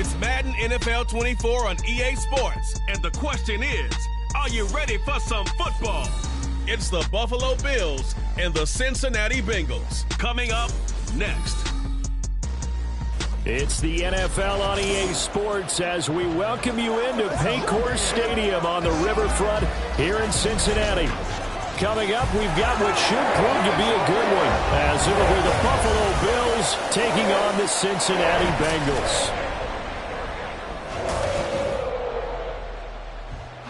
It's Madden NFL 24 on EA Sports. And the question is, are you ready for some football? It's the Buffalo Bills and the Cincinnati Bengals. Coming up next. It's the NFL on EA Sports as we welcome you into Paycor Stadium on the riverfront here in Cincinnati. Coming up, we've got what should prove to be a good one, as it'll be the Buffalo Bills taking on the Cincinnati Bengals.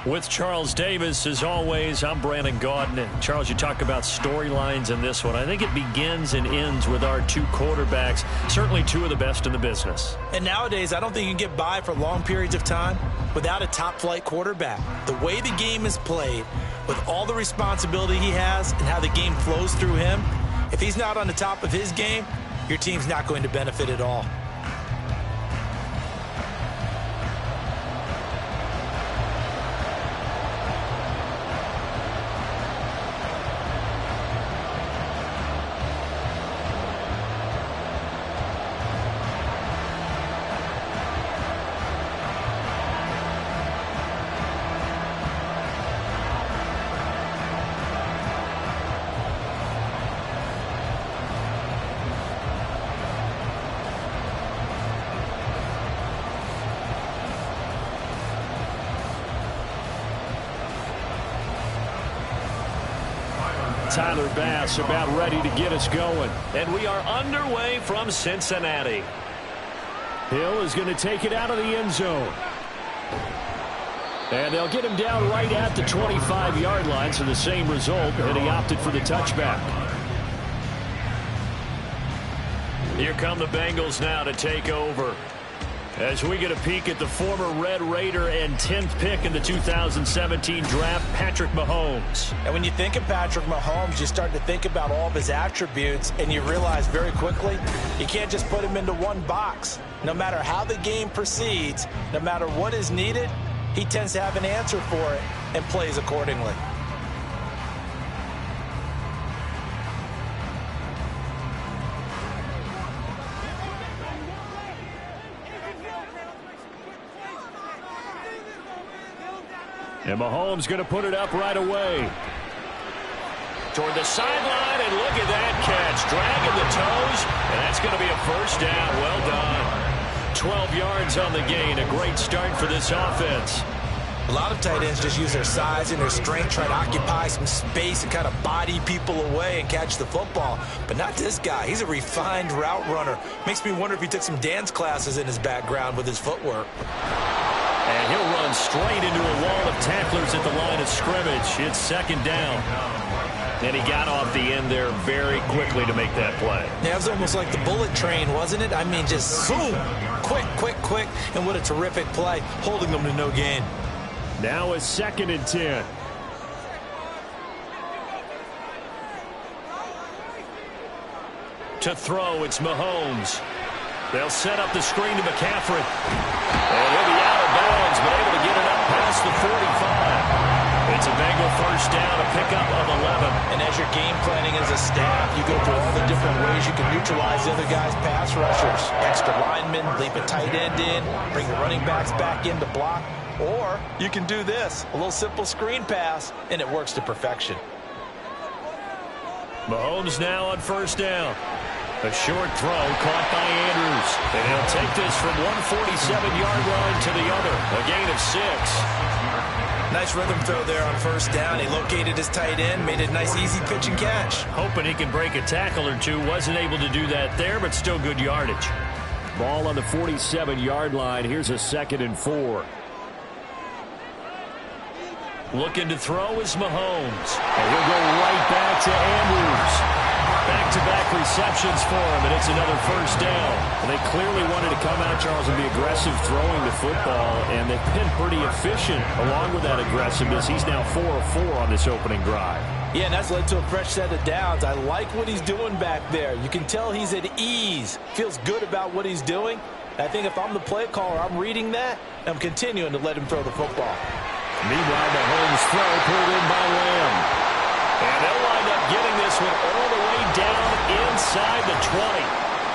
With Charles Davis, as always, I'm Brandon Gaudin. And Charles, you talk about storylines in this one. I think it begins and ends with our two quarterbacks, certainly two of the best in the business. And nowadays, I don't think you can get by for long periods of time without a top-flight quarterback. The way the game is played, with all the responsibility he has and how the game flows through him, if he's not on the top of his game, your team's not going to benefit at all. Tyler Bass about ready to get us going. And we are underway from Cincinnati. Hill is going to take it out of the end zone. And they'll get him down right at the 25-yard line, so the same result, and he opted for the touchback. Here come the Bengals now to take over. As we get a peek at the former Red Raider and 10th pick in the 2017 draft, Patrick Mahomes. And when you think of Patrick Mahomes, you start to think about all of his attributes, and you realize very quickly you can't just put him into one box. No matter how the game proceeds, no matter what is needed, he tends to have an answer for it and plays accordingly. And Mahomes going to put it up right away. Toward the sideline, and look at that catch. Dragging the toes, and that's going to be a first down. Well done. 12 yards on the gain. A great start for this offense. A lot of tight ends just use their size and their strength, try to occupy some space and kind of body people away and catch the football. But not this guy. He's a refined route runner. Makes me wonder if he took some dance classes in his background with his footwork. And he'll run straight into a wall of tacklers at the line of scrimmage. It's second down. And he got off the end there very quickly to make that play. Yeah, it was almost like the bullet train, wasn't it? I mean, just boom, quick, quick, quick. And what a terrific play, holding them to no gain. Now a 2nd and 10. To throw, it's Mahomes. They'll set up the screen to McCaffrey. And he'll be out of bounds, but able to get it up past the 45. It's a Bengal first down, a pickup of 11. And as you're game planning as a staff, you go through all the different ways you can neutralize the other guy's pass rushers. Extra linemen, leave a tight end in, bring the running backs back in to block. Or you can do this, a little simple screen pass, and it works to perfection. Mahomes now on first down. A short throw caught by Andrews. And he'll take this from 147-yard line to the other. A gain of 6. Nice rhythm throw there on first down. He located his tight end, made it a nice easy pitch and catch. Hoping he can break a tackle or two. Wasn't able to do that there, but still good yardage. Ball on the 47-yard line. Here's a 2nd and 4. Looking to throw is Mahomes. And he'll go right back to Andrews. Back-to-back receptions for him, and it's another first down. And they clearly wanted to come out, Charles, and be aggressive throwing the football, and they've been pretty efficient along with that aggressiveness. He's now 4 of 4 on this opening drive. Yeah, and that's led to a fresh set of downs. I like what he's doing back there. You can tell he's at ease, feels good about what he's doing. I think if I'm the play caller, I'm reading that, and I'm continuing to let him throw the football. Meanwhile, Mahomes' throw pulled in by Lamb. And they'll wind up getting this one all the way down inside the 20.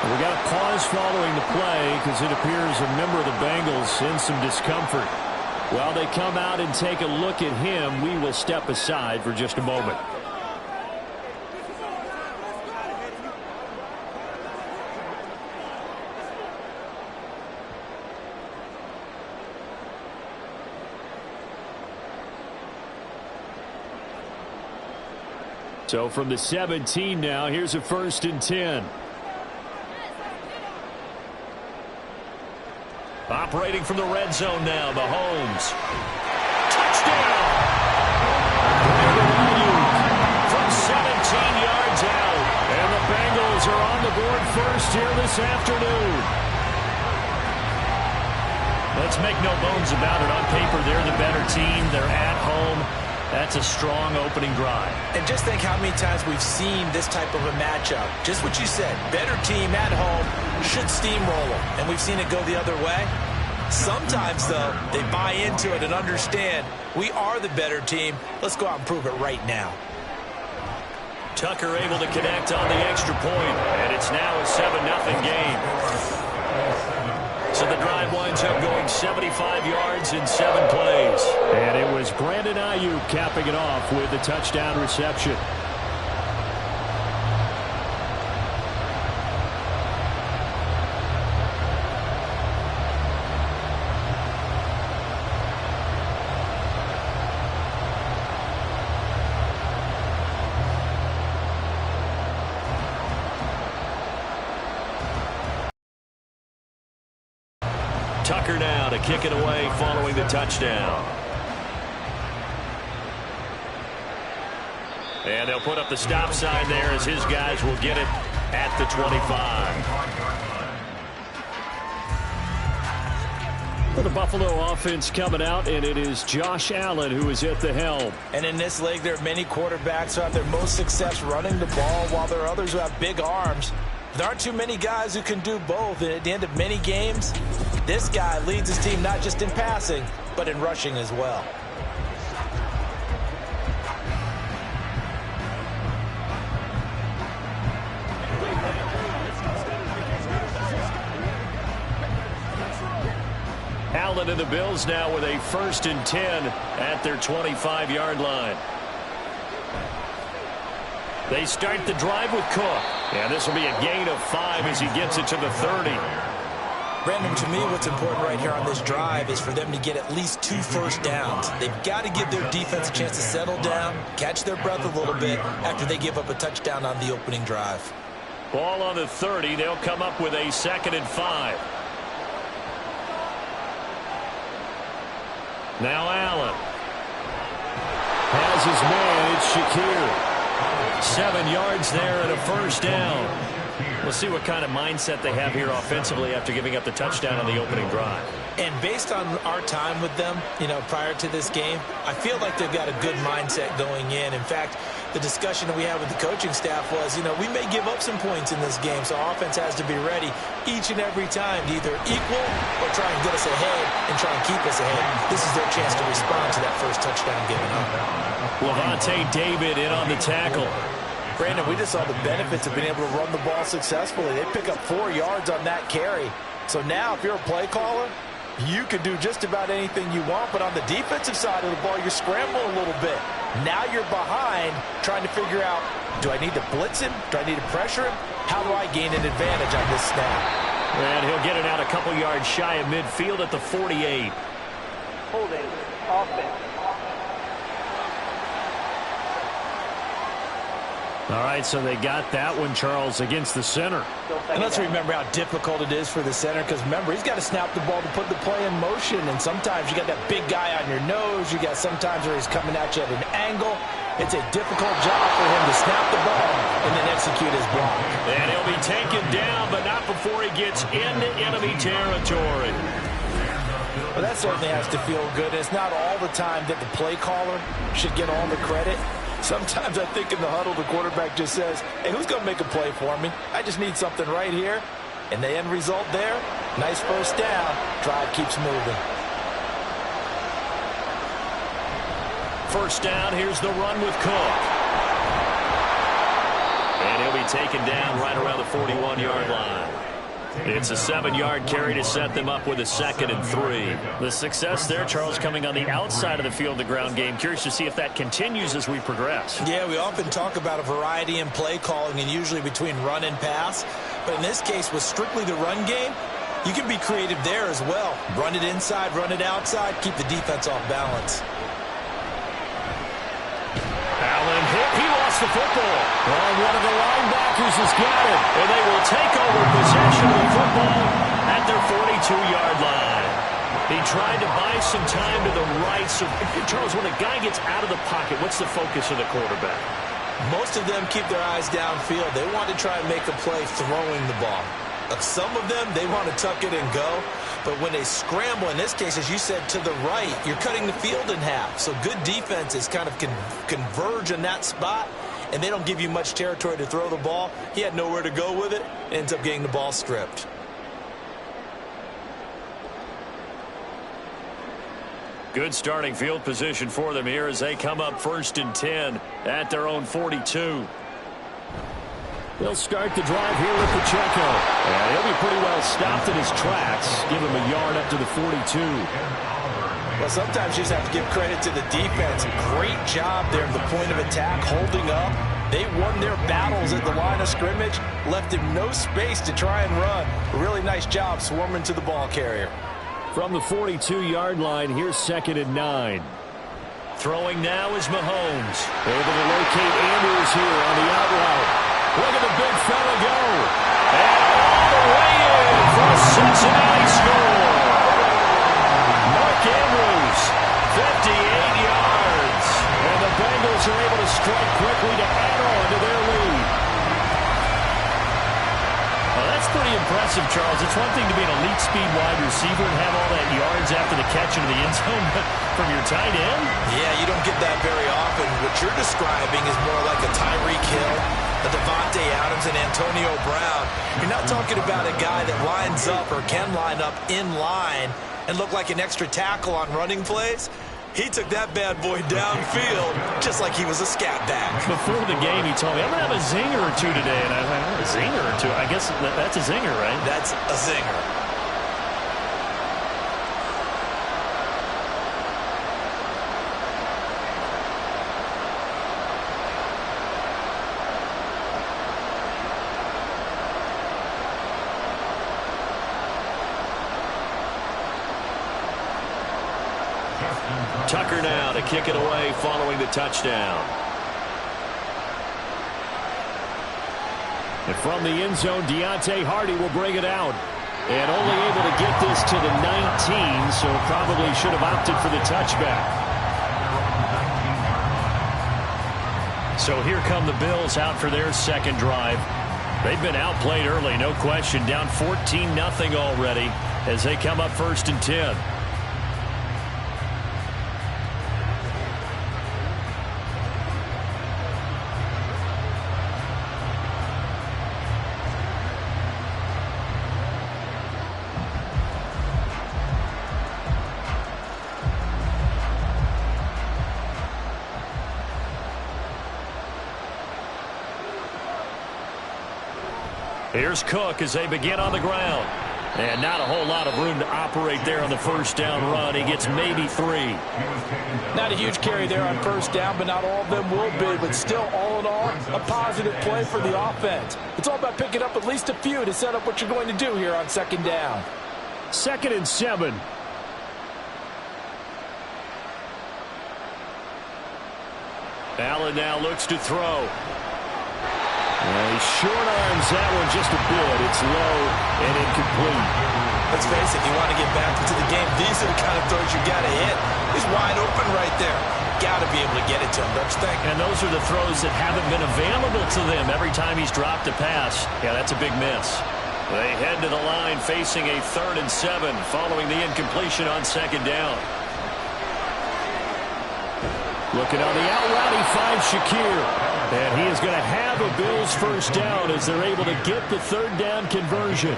We got a pause following the play because it appears a member of the Bengals in some discomfort. While they come out and take a look at him, we will step aside for just a moment. So from the 17 now, here's a 1st and 10. Operating from the red zone now, Mahomes. Touchdown! From 17 yards out. And the Bengals are on the board first here this afternoon. Let's make no bones about it. On paper, they're the better team. They're at home. That's a strong opening drive. And just think how many times we've seen this type of a matchup. Just what you said, better team at home should steamroll them. And we've seen it go the other way. Sometimes, though, they buy into it and understand we are the better team. Let's go out and prove it right now. Tucker able to connect on the extra point, and it's now a 7-0 game. So the drive winds up going 75 yards in 7 plays. And it was Brandon Ayuk capping it off with a touchdown reception. Tucker now to kick it away following the touchdown. And they'll put up the stop sign there as his guys will get it at the 25. For the Buffalo offense coming out, and it is Josh Allen who is at the helm. And in this league, there are many quarterbacks who have their most success running the ball, while there are others who have big arms. There aren't too many guys who can do both, and at the end of many games, this guy leads his team not just in passing, but in rushing as well. Allen and the Bills now with a 1st and 10 at their 25-yard line. They start the drive with Cook. And this will be a gain of 5 as he gets it to the 30. Brandon, to me, what's important right here on this drive is for them to get at least 2 first downs. They've got to give their defense a chance to settle down, catch their breath a little bit after they give up a touchdown on the opening drive. Ball on the 30. They'll come up with a 2nd and 5. Now Allen has his man. It's Shakir. 7 yards there and a 1st down. We'll see what kind of mindset they have here offensively after giving up the touchdown on the opening drive. And based on our time with them, prior to this game, I feel like they've got a good mindset going in. In fact, the discussion that we had with the coaching staff was, we may give up some points in this game, so offense has to be ready each and every time to either equal or try and get us ahead and try and keep us ahead. This is their chance to respond to that first touchdown given up. Levante David in on the tackle. Brandon, we just saw the benefits of being able to run the ball successfully. They pick up 4 yards on that carry. So now if you're a play caller, you can do just about anything you want, but on the defensive side of the ball, you're scrambling a little bit. Now you're behind trying to figure out, do I need to blitz him? Do I need to pressure him? How do I gain an advantage on this snap? And he'll get it out a couple yards shy of midfield at the 48. Holding offense. All right, so they got that one, Charles, against the center. And let's remember how difficult it is for the center, because remember, he's got to snap the ball to put the play in motion, and sometimes you got that big guy on your nose. You got sometimes where he's coming at you at an angle. It's a difficult job for him to snap the ball and then execute his block. And he'll be taken down, but not before he gets into enemy territory. Well, that certainly has to feel good. It's not all the time that the play caller should get all the credit. Sometimes I think in the huddle, the quarterback just says, hey, who's going to make a play for me? I just need something right here. And the end result there, nice first down. Drive keeps moving. First down, here's the run with Cook. And he'll be taken down right around the 41-yard line. It's a 7-yard carry to set them up with a 2nd and 3. The success there, Charles, coming on the outside of the field, the ground game. Curious to see if that continues as we progress. Yeah, we often talk about a variety in play calling and usually between run and pass. But in this case, with strictly the run game, you can be creative there as well. Run it inside, run it outside, keep the defense off balance. Allen hit. He lost the football. Well, one of the linebackers has got it. And they will take over possession of the football at their 42-yard line. He tried to buy some time to the right. So, Charles, when a guy gets out of the pocket, what's the focus of the quarterback? Most of them keep their eyes downfield. They want to try and make a play throwing the ball. Some of them, they want to tuck it and go. But when they scramble, in this case, as you said, to the right, you're cutting the field in half. So good defenses kind of converge in that spot, and they don't give you much territory to throw the ball. He had nowhere to go with it, ends up getting the ball stripped. Good starting field position for them here as they come up 1st and 10 at their own 42. They'll start the drive here with Pacheco. And he'll be pretty well stopped in his tracks. Give him a yard up to the 42. Well, sometimes you just have to give credit to the defense. Great job there at the point of attack, holding up. They won their battles at the line of scrimmage, left him no space to try and run. A really nice job swarming to the ball carrier. From the 42-yard line, here's 2nd and 9. Throwing now is Mahomes. Able to locate Andrews here on the out route. Look at the big fella go. And all the way in for a Cincinnati score. Mark Andrews, 58 yards. And the Bengals are able to strike quickly to add on to their lead. Well, that's pretty impressive, Charles. It's one thing to be an elite speed wide receiver and have all that yards after the catch into the end zone, but from your tight end? Yeah, you don't get that very often. What you're describing is more like a Tyreek Hill, a Devontae Adams, and Antonio Brown. You're not talking about a guy that lines up or can line up in line and look like an extra tackle on running plays. He took that bad boy downfield just like he was a scat back. Before the game, he told me, I'm going to have a zinger or two today. And I was like, a zinger or two? I guess that's a zinger, right? That's a zinger. Tucker now to kick it away following the touchdown. And from the end zone, Deontay Hardy will bring it out. And only able to get this to the 19, so probably should have opted for the touchback. So here come the Bills out for their 2nd drive. They've been outplayed early, no question. Down 14-0 already as they come up 1st and 10. Here's Cook as they begin on the ground. And not a whole lot of room to operate there on the 1st down run. He gets maybe 3. Not a huge carry there on 1st down, but not all of them will be. But still, all in all, a positive play for the offense. It's all about picking up at least a few to set up what you're going to do here on 2nd down. 2nd and 7. Allen now looks to throw. And he short arms that one just a bit. It's low and incomplete. Let's face it, you want to get back into the game. These are the kind of throws you got to hit. He's wide open right there. Got to be able to get it to him, don't you think? And those are the throws that haven't been available to them every time he's dropped a pass. Yeah, that's a big miss. They head to the line facing a 3rd and 7 following the incompletion on 2nd down. Looking on the out route, he finds Shakir. And he is going to have a Bills 1st down as they're able to get the 3rd down conversion.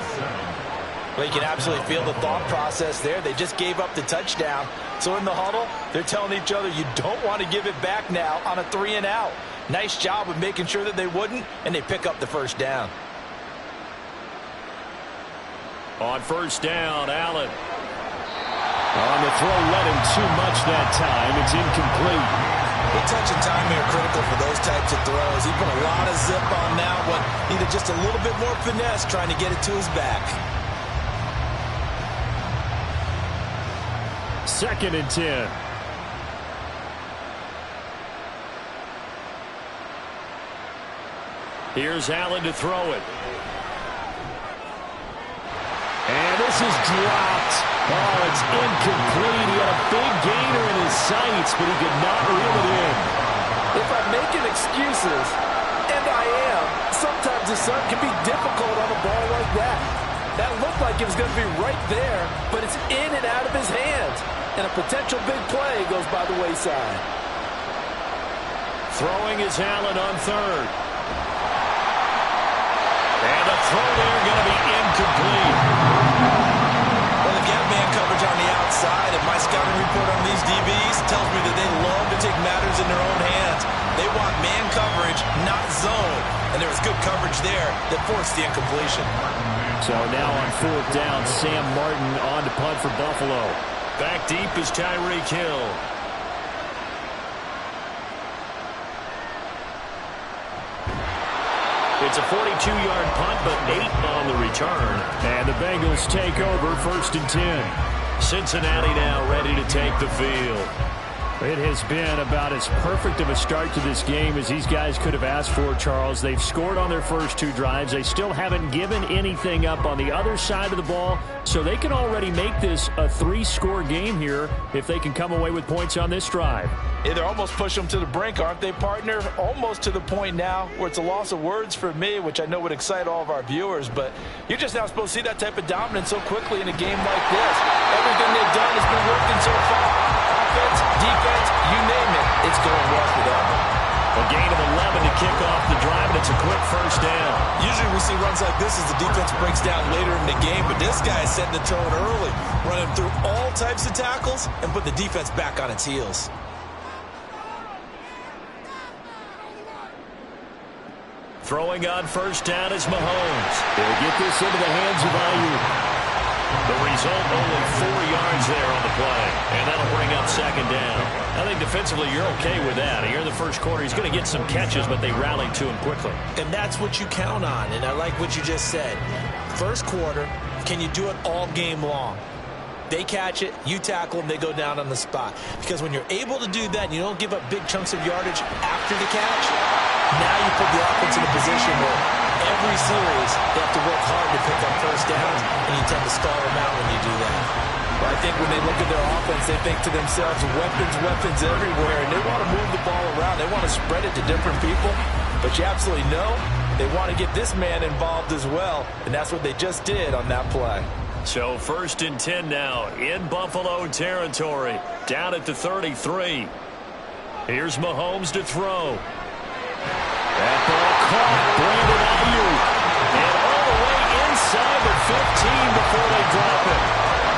Well, you can absolutely feel the thought process there. They just gave up the touchdown. So in the huddle, they're telling each other, you don't want to give it back now on a 3 and out. Nice job of making sure that they wouldn't, and they pick up the first down. On first down, Allen. On the throw, led him too much that time. It's incomplete. The touch and timing are critical for those types of throws. He put a lot of zip on that one. Needed just a little bit more finesse trying to get it to his back. 2nd and 10. Here's Allen to throw it. And this is dropped. Oh, it's incomplete. He had a big gainer in his sights, but he could not reel it in. If I'm making excuses, and I am, sometimes the sun can be difficult on a ball like that. That looked like it was going to be right there, but it's in and out of his hands. And a potential big play goes by the wayside. Throwing is Allen on 3rd. And the throw there going to be incomplete. Well, they've got man coverage on the outside, and my scouting report on these DBs tells me that they love to take matters in their own hands. They want man coverage, not zone. And there was good coverage there that forced the incompletion. So now on 4th down, Sam Martin on to punt for Buffalo. Back deep is Tyreek Hill. It's a 42-yard punt, but 8 on the return. And the Bengals take over 1st and 10. Cincinnati now ready to take the field. It has been about as perfect of a start to this game as these guys could have asked for, Charles. They've scored on their first 2 drives. They still haven't given anything up on the other side of the ball, so they can already make this a 3-score game here if they can come away with points on this drive. Yeah, they're almost pushing them to the brink, aren't they, partner? Almost to the point now where it's a loss of words for me, which I know would excite all of our viewers, but you're just now supposed to see that type of dominance so quickly in a game like this. Everything they've done has been working so far. Offense, defense, you name it, it's going well for them. A gain of 11 to kick off the drive, and it's a quick first down. Usually we see runs like this as the defense breaks down later in the game, but this guy is setting the tone early, running through all types of tackles and put the defense back on its heels. Throwing on first down is Mahomes. They'll get this into the hands of Ayuk. The result, only 4 yards there on the play. And that'll bring up 2nd down. I think defensively you're okay with that. Here in the first quarter, he's going to get some catches, but they rallied to him quickly. And that's what you count on, and I like what you just said. First quarter, can you do it all game long? They catch it, you tackle them, they go down on the spot. Because when you're able to do that and you don't give up big chunks of yardage after the catch, now you put the offense in a position where every series they have to work hard to pick up first downs, and you tend to stall them out when you do that. Well, I think when they look at their offense, they think to themselves, weapons everywhere, and they want to move the ball around. They want to spread it to different people, but you absolutely know they want to get this man involved as well, and that's what they just did on that play. So 1st and 10 now in Buffalo territory, down at the 33. Here's Mahomes to throw. That ball caught. Brandon Ayuk. And all the way inside the 15 before they drop it.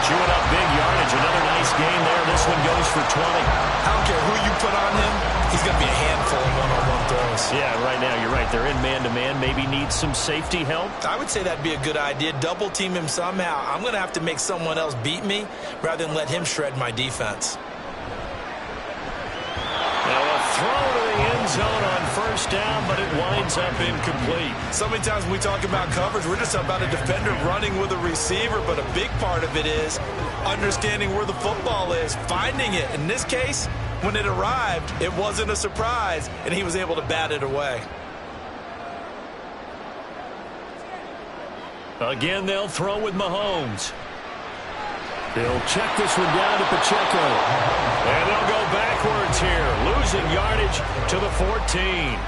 Chewing up big yardage. Another nice gain there. This one goes for 20. I don't care who you put on him. He's going to be a handful of one-on-one throws. Yeah, right now you're right. They're in man-to-man. Maybe needs some safety help. I would say that'd be a good idea. Double team him somehow. I'm going to have to make someone else beat me rather than let him shred my defense. Now a throw to the end zone on first down, but it winds up incomplete. So many times when we talk about coverage, we're just about a defender running with a receiver, but a big part of it is understanding where the football is, finding it. In this case, when it arrived, it wasn't a surprise, and he was able to bat it away. Again, they'll throw with Mahomes. They'll check this one down to Pacheco. And they'll go backwards here, losing yardage to the 14.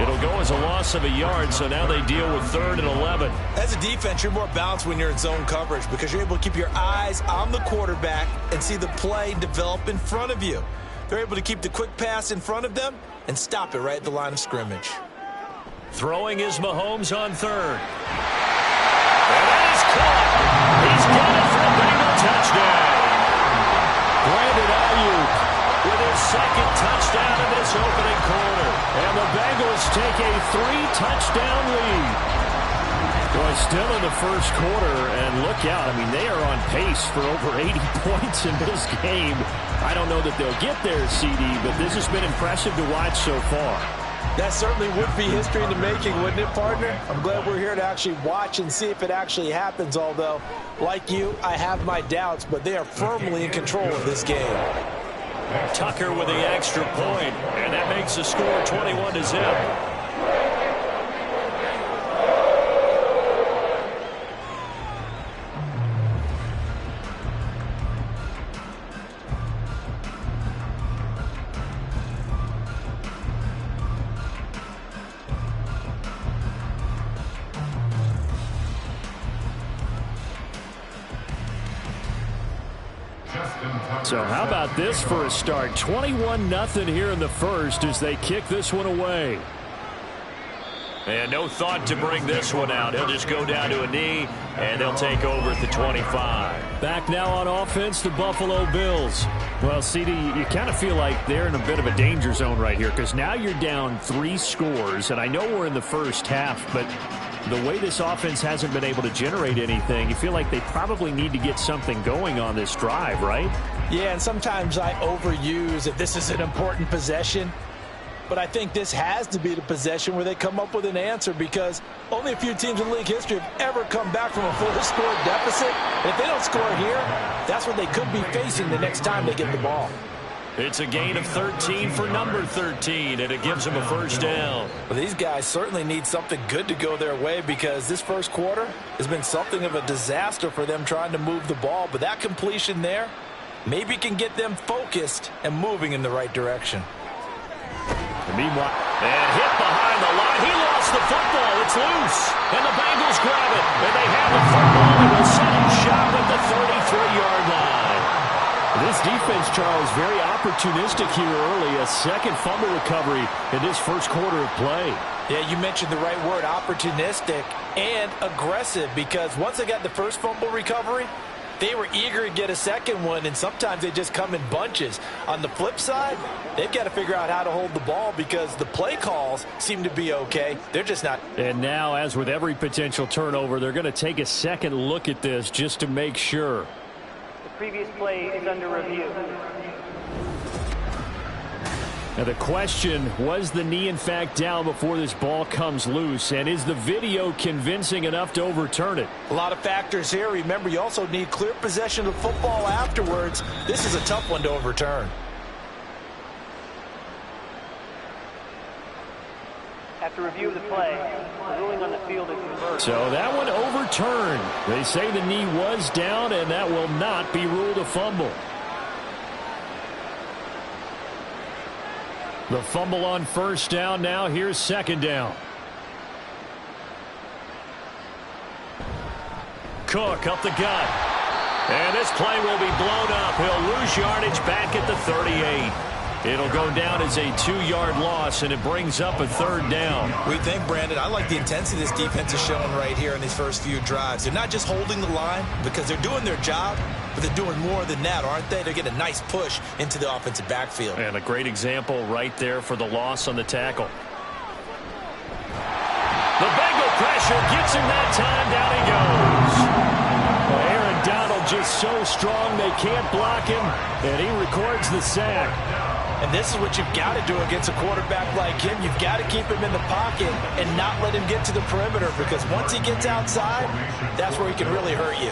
It'll go as a loss of a yard, so now they deal with 3rd and 11. As a defense, you're more balanced when you're in zone coverage because you're able to keep your eyes on the quarterback and see the play develop in front of you. They're able to keep the quick pass in front of them and stop it right at the line of scrimmage. Throwing is Mahomes on 3rd. And that is caught. He's got it for a Bengal touchdown. Brandon Ayuk with his second touchdown in this opening quarter. And the Bengals take a 3-touchdown lead. Well, still in the first quarter, and look out. I mean, they are on pace for over 80 points in this game. I don't know that they'll get there, CD, but this has been impressive to watch so far. That certainly would be history in the making, wouldn't it, partner? I'm glad we're here to actually watch and see if it actually happens, although, like you, I have my doubts, but they are firmly in control of this game. Tucker with the extra point, and that makes the score 21-0. So how about this for a start? 21-0 here in the first as they kick this one away. And no thought to bring this one out. He'll just go down to a knee, and they'll take over at the 25. Back now on offense, the Buffalo Bills. Well, CD, you kind of feel like they're in a bit of a danger zone right here because now you're down 3 scores, and I know we're in the first half, but the way this offense hasn't been able to generate anything, you feel like they probably need to get something going on this drive, right? Yeah, and sometimes I overuse that this is an important possession. But I think this has to be the possession where they come up with an answer because only a few teams in league history have ever come back from a full-score deficit. And if they don't score here, that's what they could be facing the next time they get the ball. It's a gain of 13 for number 13, and it gives them a first down. Well, these guys certainly need something good to go their way because this first quarter has been something of a disaster for them trying to move the ball. But that completion there maybe can get them focused and moving in the right direction. Meanwhile, and hit behind the line. He lost the football. It's loose. And the Bengals grab it. And they have the football and will set him shop at the 33-yard line. This defense, Charles, very opportunistic here early. A second fumble recovery in this first quarter of play. Yeah, you mentioned the right word, opportunistic and aggressive, because once they got the first fumble recovery, they were eager to get a second one, and sometimes they just come in bunches. On the flip side, they've got to figure out how to hold the ball because the play calls seem to be okay. They're just not. And now, as with every potential turnover, they're going to take a second look at this just to make sure. The previous play is under review. Now the question, was the knee in fact down before this ball comes loose? And is the video convincing enough to overturn it? A lot of factors here. Remember, you also need clear possession of football afterwards. This is a tough one to overturn. After review of the play, the ruling on the field is reversed. So that one overturned. They say the knee was down, and that will not be ruled a fumble. The fumble on first down now. Here's second down. Cook up the gut. And this play will be blown up. He'll lose yardage back at the 38. It'll go down as a 2-yard loss, and it brings up a third down. We think, Brandon, I like the intensity this defense is showing right here in these first few drives. They're not just holding the line because they're doing their job, but they're doing more than that, aren't they? They're getting a nice push into the offensive backfield. And a great example right there for the loss on the tackle. The Bengal pressure gets him that time. Down he goes. Well, Aaron Donald just so strong they can't block him, and he records the sack. And this is what you've got to do against a quarterback like him. You've got to keep him in the pocket and not let him get to the perimeter because once he gets outside, that's where he can really hurt you.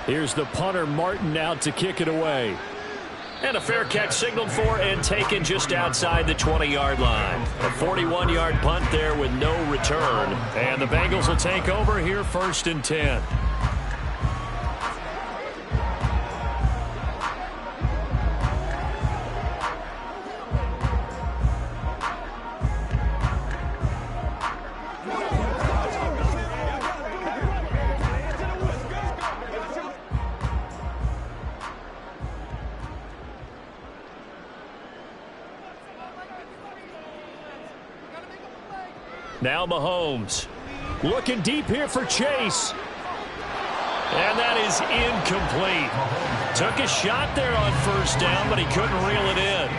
Here's the punter, Martin, out to kick it away. And a fair catch signaled for and taken just outside the 20-yard line. A 41-yard punt there with no return. And the Bengals will take over here first and 10. Now Mahomes looking deep here for Chase. And that is incomplete. Took a shot there on first down, but he couldn't reel it in.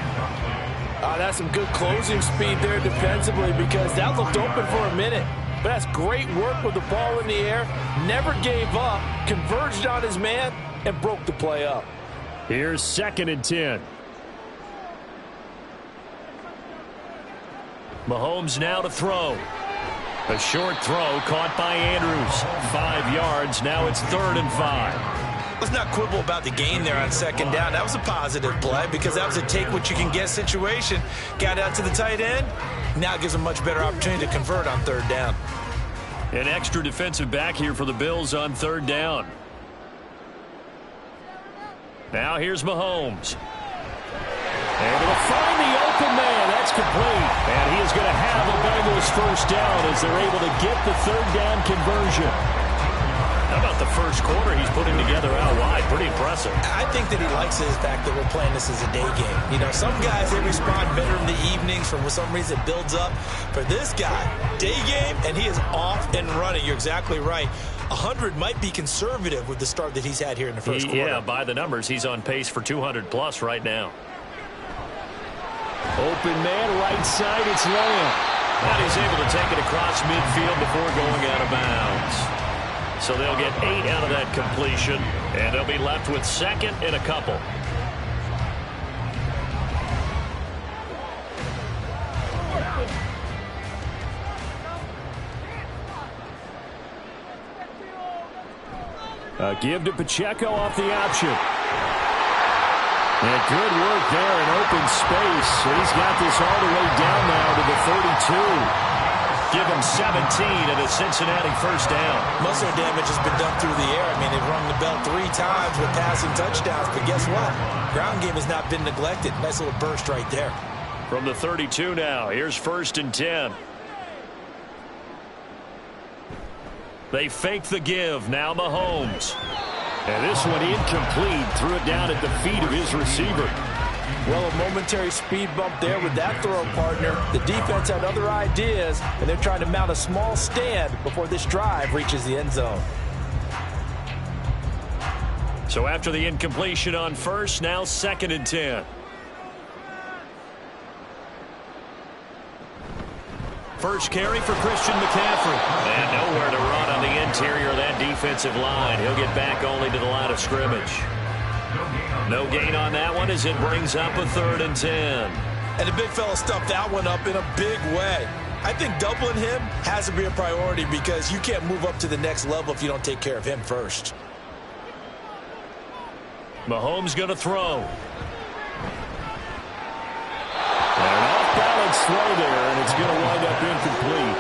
That's some good closing speed there defensively because that looked open for a minute. But that's great work with the ball in the air. Never gave up, converged on his man, and broke the play up. Here's 2nd and 10. Mahomes now to throw. A short throw caught by Andrews. 5 yards. Now it's 3rd and 5. Let's not quibble about the gain there on 2nd down. That was a positive play because that was a take-what-you-can-get situation. Got out to the tight end. Now it gives a much better opportunity to convert on 3rd down. An extra defensive back here for the Bills on 3rd down. Now here's Mahomes. Able to find the open man. That's complete. And he is going to have a Bengals first down as they're able to get the 3rd down conversion. How about the first quarter he's putting together out wide? Pretty impressive. I think that he likes the fact that we're playing this as a day game. You know, some guys, they respond better in the evenings. For some reason, it builds up. For this guy, day game, and he is off and running. You're exactly right. 100 might be conservative with the start that he's had here in the first quarter. Yeah, by the numbers, he's on pace for 200-plus right now. Open man, right side, it's Lamb. And he's able to take it across midfield before going out of bounds. So they'll get 8 out of that completion, and they'll be left with 2nd and a couple. A give to Pacheco off the option. And good work there in open space. He's got this all the way down now to the 32. Give him 17 and a Cincinnati first down. Muscle damage has been done through the air. I mean, they've rung the bell 3 times with passing touchdowns, but guess what? Ground game has not been neglected. Nice little burst right there. From the 32 now, here's 1st and 10. They fake the give. Now Mahomes. And this one incomplete. Threw it down at the feet of his receiver. Well, a momentary speed bump there with that throw, partner. The defense had other ideas, and they're trying to mount a small stand before this drive reaches the end zone. So after the incompletion on first, now 2nd and 10. First carry for Christian McCaffrey. And nowhere to run on the interior of that defensive line. He'll get back only to the line of scrimmage. No gain on that one as it brings up a 3rd and 10. And the big fella stuffed that one up in a big way. I think doubling him has to be a priority because you can't move up to the next level if you don't take care of him first. Mahomes going to throw. An off-balance throw there, and it's going to wind up incomplete.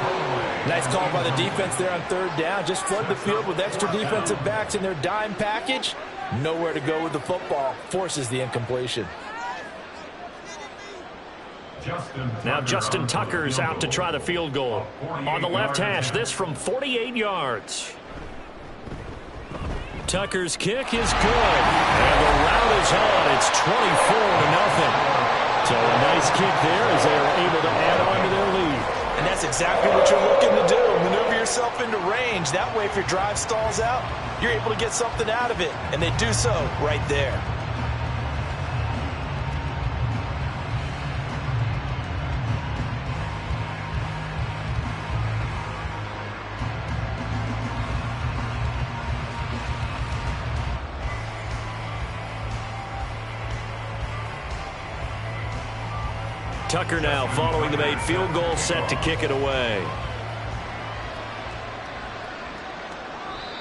Nice call by the defense there on 3rd down. Just flood the field with extra defensive backs in their dime package. Nowhere to go with the football. Forces the incompletion. Now Justin Tucker's out to try the field goal. On the left hash, this from 48 yards. Tucker's kick is good. And the route is on. It's 24-0. So a nice kick there as they are able to add on to their lead. And that's exactly what you're looking to do. Maneuver yourself into range. That way, if your drive stalls out, you're able to get something out of it. And they do so right there. Tucker now following the made field goal, set to kick it away.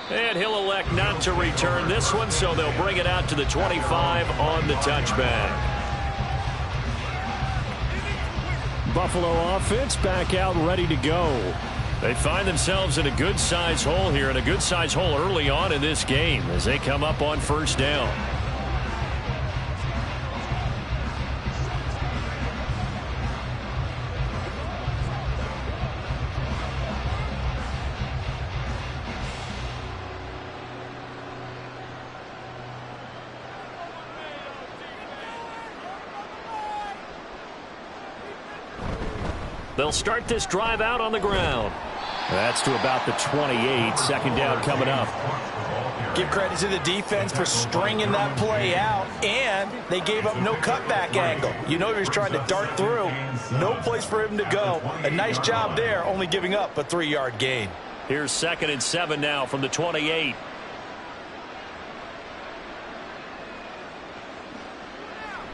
And he'll elect not to return this one, so they'll bring it out to the 25 on the touchback. Buffalo offense back out ready to go. They find themselves in a good-size hole here, and a good-size hole early on in this game as they come up on first down. They'll start this drive out on the ground. That's to about the 28. 2nd down coming up. Give credit to the defense for stringing that play out, and they gave up no cutback angle. You know he was trying to dart through. No place for him to go. A nice job there, only giving up a 3-yard gain. Here's 2nd and 7 now from the 28.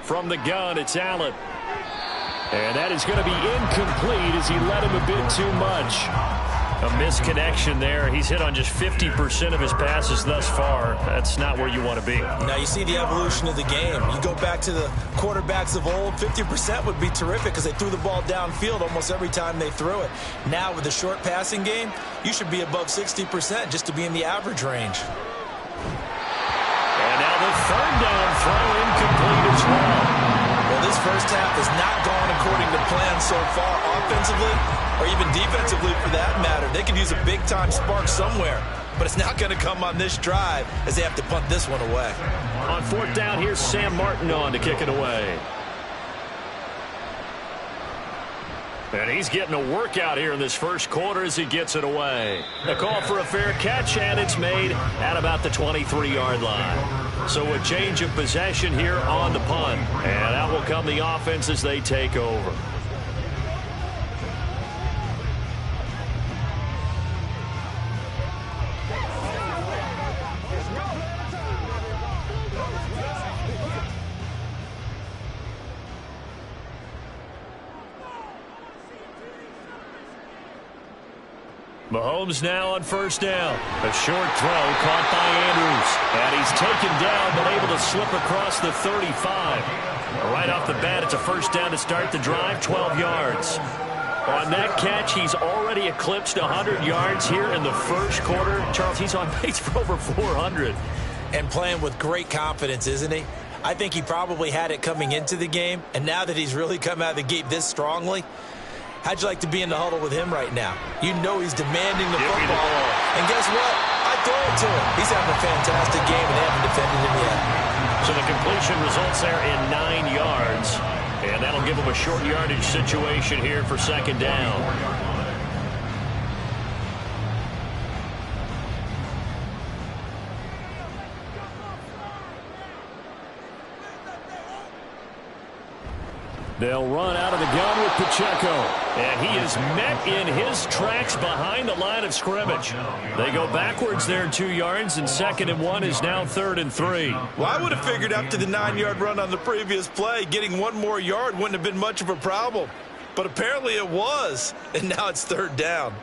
From the gun, it's Allen. And that is going to be incomplete as he led him a bit too much. A misconnection there. He's hit on just 50% of his passes thus far. That's not where you want to be. Now you see the evolution of the game. You go back to the quarterbacks of old, 50% would be terrific because they threw the ball downfield almost every time they threw it. Now with the short passing game, you should be above 60% just to be in the average range. And now the 3rd down throw incomplete as well. Well, this first half has not gone according to plan so far offensively or even defensively for that matter. They could use a big-time spark somewhere, but it's not going to come on this drive as they have to punt this one away. On 4th down, here's Sam Martin on to kick it away. And he's getting a workout here in this first quarter as he gets it away. A call for a fair catch, and it's made at about the 23-yard line. So a change of possession here on the punt. And out will come the offense as they take over. Mahomes now on 1st down. A short throw caught by Andrews. And he's taken down but able to slip across the 35. Right off the bat, it's a 1st down to start the drive, 12 yards. On that catch, he's already eclipsed 100 yards here in the first quarter. Charles, he's on pace for over 400. And playing with great confidence, isn't he? I think he probably had it coming into the game, and now that he's really come out of the gate this strongly, how'd you like to be in the huddle with him right now? You know he's demanding the football. And guess what? I throw it to him. He's having a fantastic game, and they haven't defended him yet. So the completion results there in 9 yards. And that'll give him a short yardage situation here for 2nd down. They'll run out of the gun with Pacheco. And he is met in his tracks behind the line of scrimmage. They go backwards there 2 yards, and 2nd and 1 is now 3rd and 3. Well, I would have figured after the 9-yard run on the previous play, getting 1 more yard wouldn't have been much of a problem. But apparently it was, and now it's 3rd down.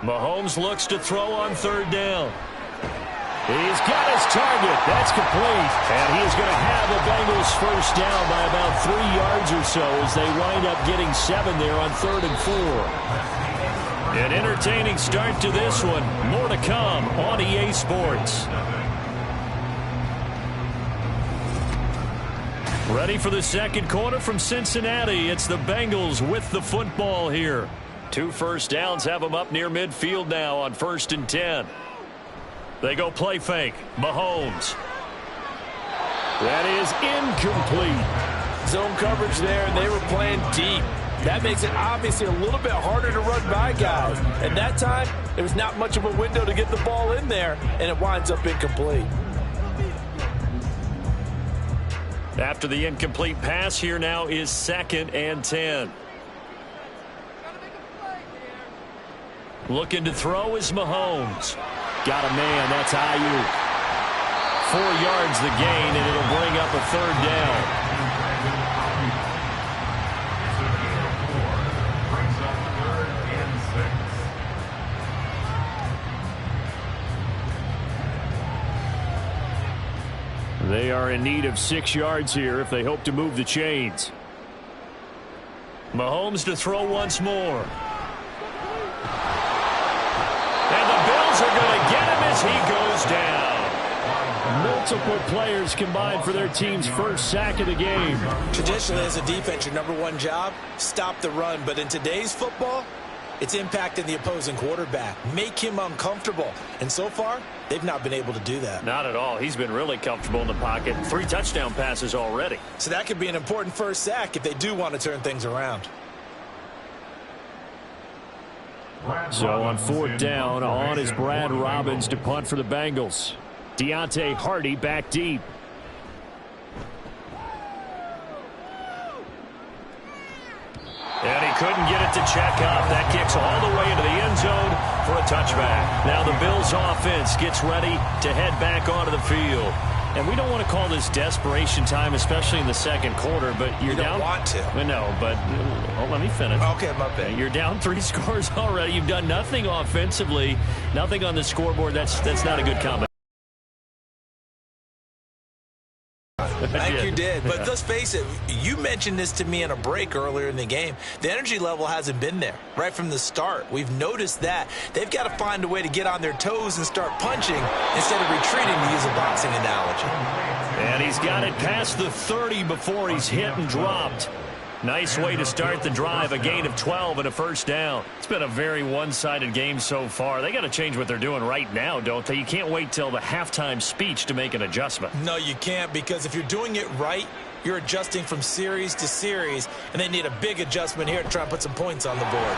Mahomes looks to throw on 3rd down. He's got his target. That's complete. And he is going to have the Bengals 1st down by about 3 yards or so as they wind up getting 7 there on 3rd and 4. An entertaining start to this one. More to come on EA Sports. Ready for the 2nd quarter from Cincinnati. It's the Bengals with the football here. 2 1st downs have them up near midfield now on 1st and 10. They go play fake. Mahomes. That is incomplete. Zone coverage there, and they were playing deep. That makes it obviously a little bit harder to run by guys. And that time, there was not much of a window to get the ball in there, and it winds up incomplete. After the incomplete pass, here now is 2nd and 10. Looking to throw is Mahomes. Got a man, that's Ayuk. 4 yards the gain, and it'll bring up a 3rd down. They are in need of 6 yards here if they hope to move the chains. Mahomes to throw once more. And the Bills are going to get him as he goes down. Multiple players combined for their team's 1st sack of the game. Traditionally, as a defense, your #1 job, stop the run. But in today's football, It's impacting the opposing quarterback. Make him uncomfortable. And so far, they've not been able to do that. Not at all. He's been really comfortable in the pocket. 3 touchdown passes already. So that could be an important first sack if they do want to turn things around. So on 4th down, on is Brad Robbins to punt for the Bengals. Deontay Hardy back deep. And he couldn't get it to check up. That kicks all the way into the end zone for a touchback. Now the Bills offense gets ready to head back onto the field. And we don't want to call this desperation time, especially in the second quarter, but you're down. You don't want to. No, but let me finish. Okay, my bad. You're down 3 scores already. You've done nothing offensively, nothing on the scoreboard. That's not a good comment. I think you did. But let's face it, you mentioned this to me in a break earlier in the game. The energy level hasn't been there right from the start. We've noticed that. They've got to find a way to get on their toes and start punching instead of retreating, to use a boxing analogy. And he's got it past the 30 before he's hit and dropped. Nice way to start the drive, a gain of 12 and a first down. It's been a very one-sided game so far. They got to change what they're doing right now, don't they? You can't wait till the halftime speech to make an adjustment. No, you can't, because if you're doing it right, you're adjusting from series to series, and they need a big adjustment here to try and put some points on the board.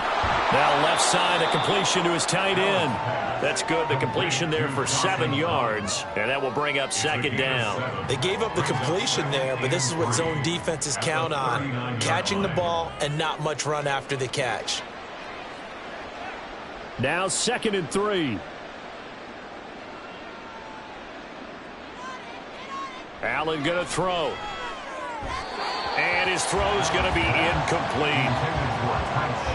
Now left side, a completion to his tight end. That's good. The completion there for 7 yards, and that will bring up 2nd down. They gave up the completion there, but this is what zone defenses count on, catching the ball and not much run after the catch. Now 2nd and 3. Allen going to throw. And his throw's going to be incomplete.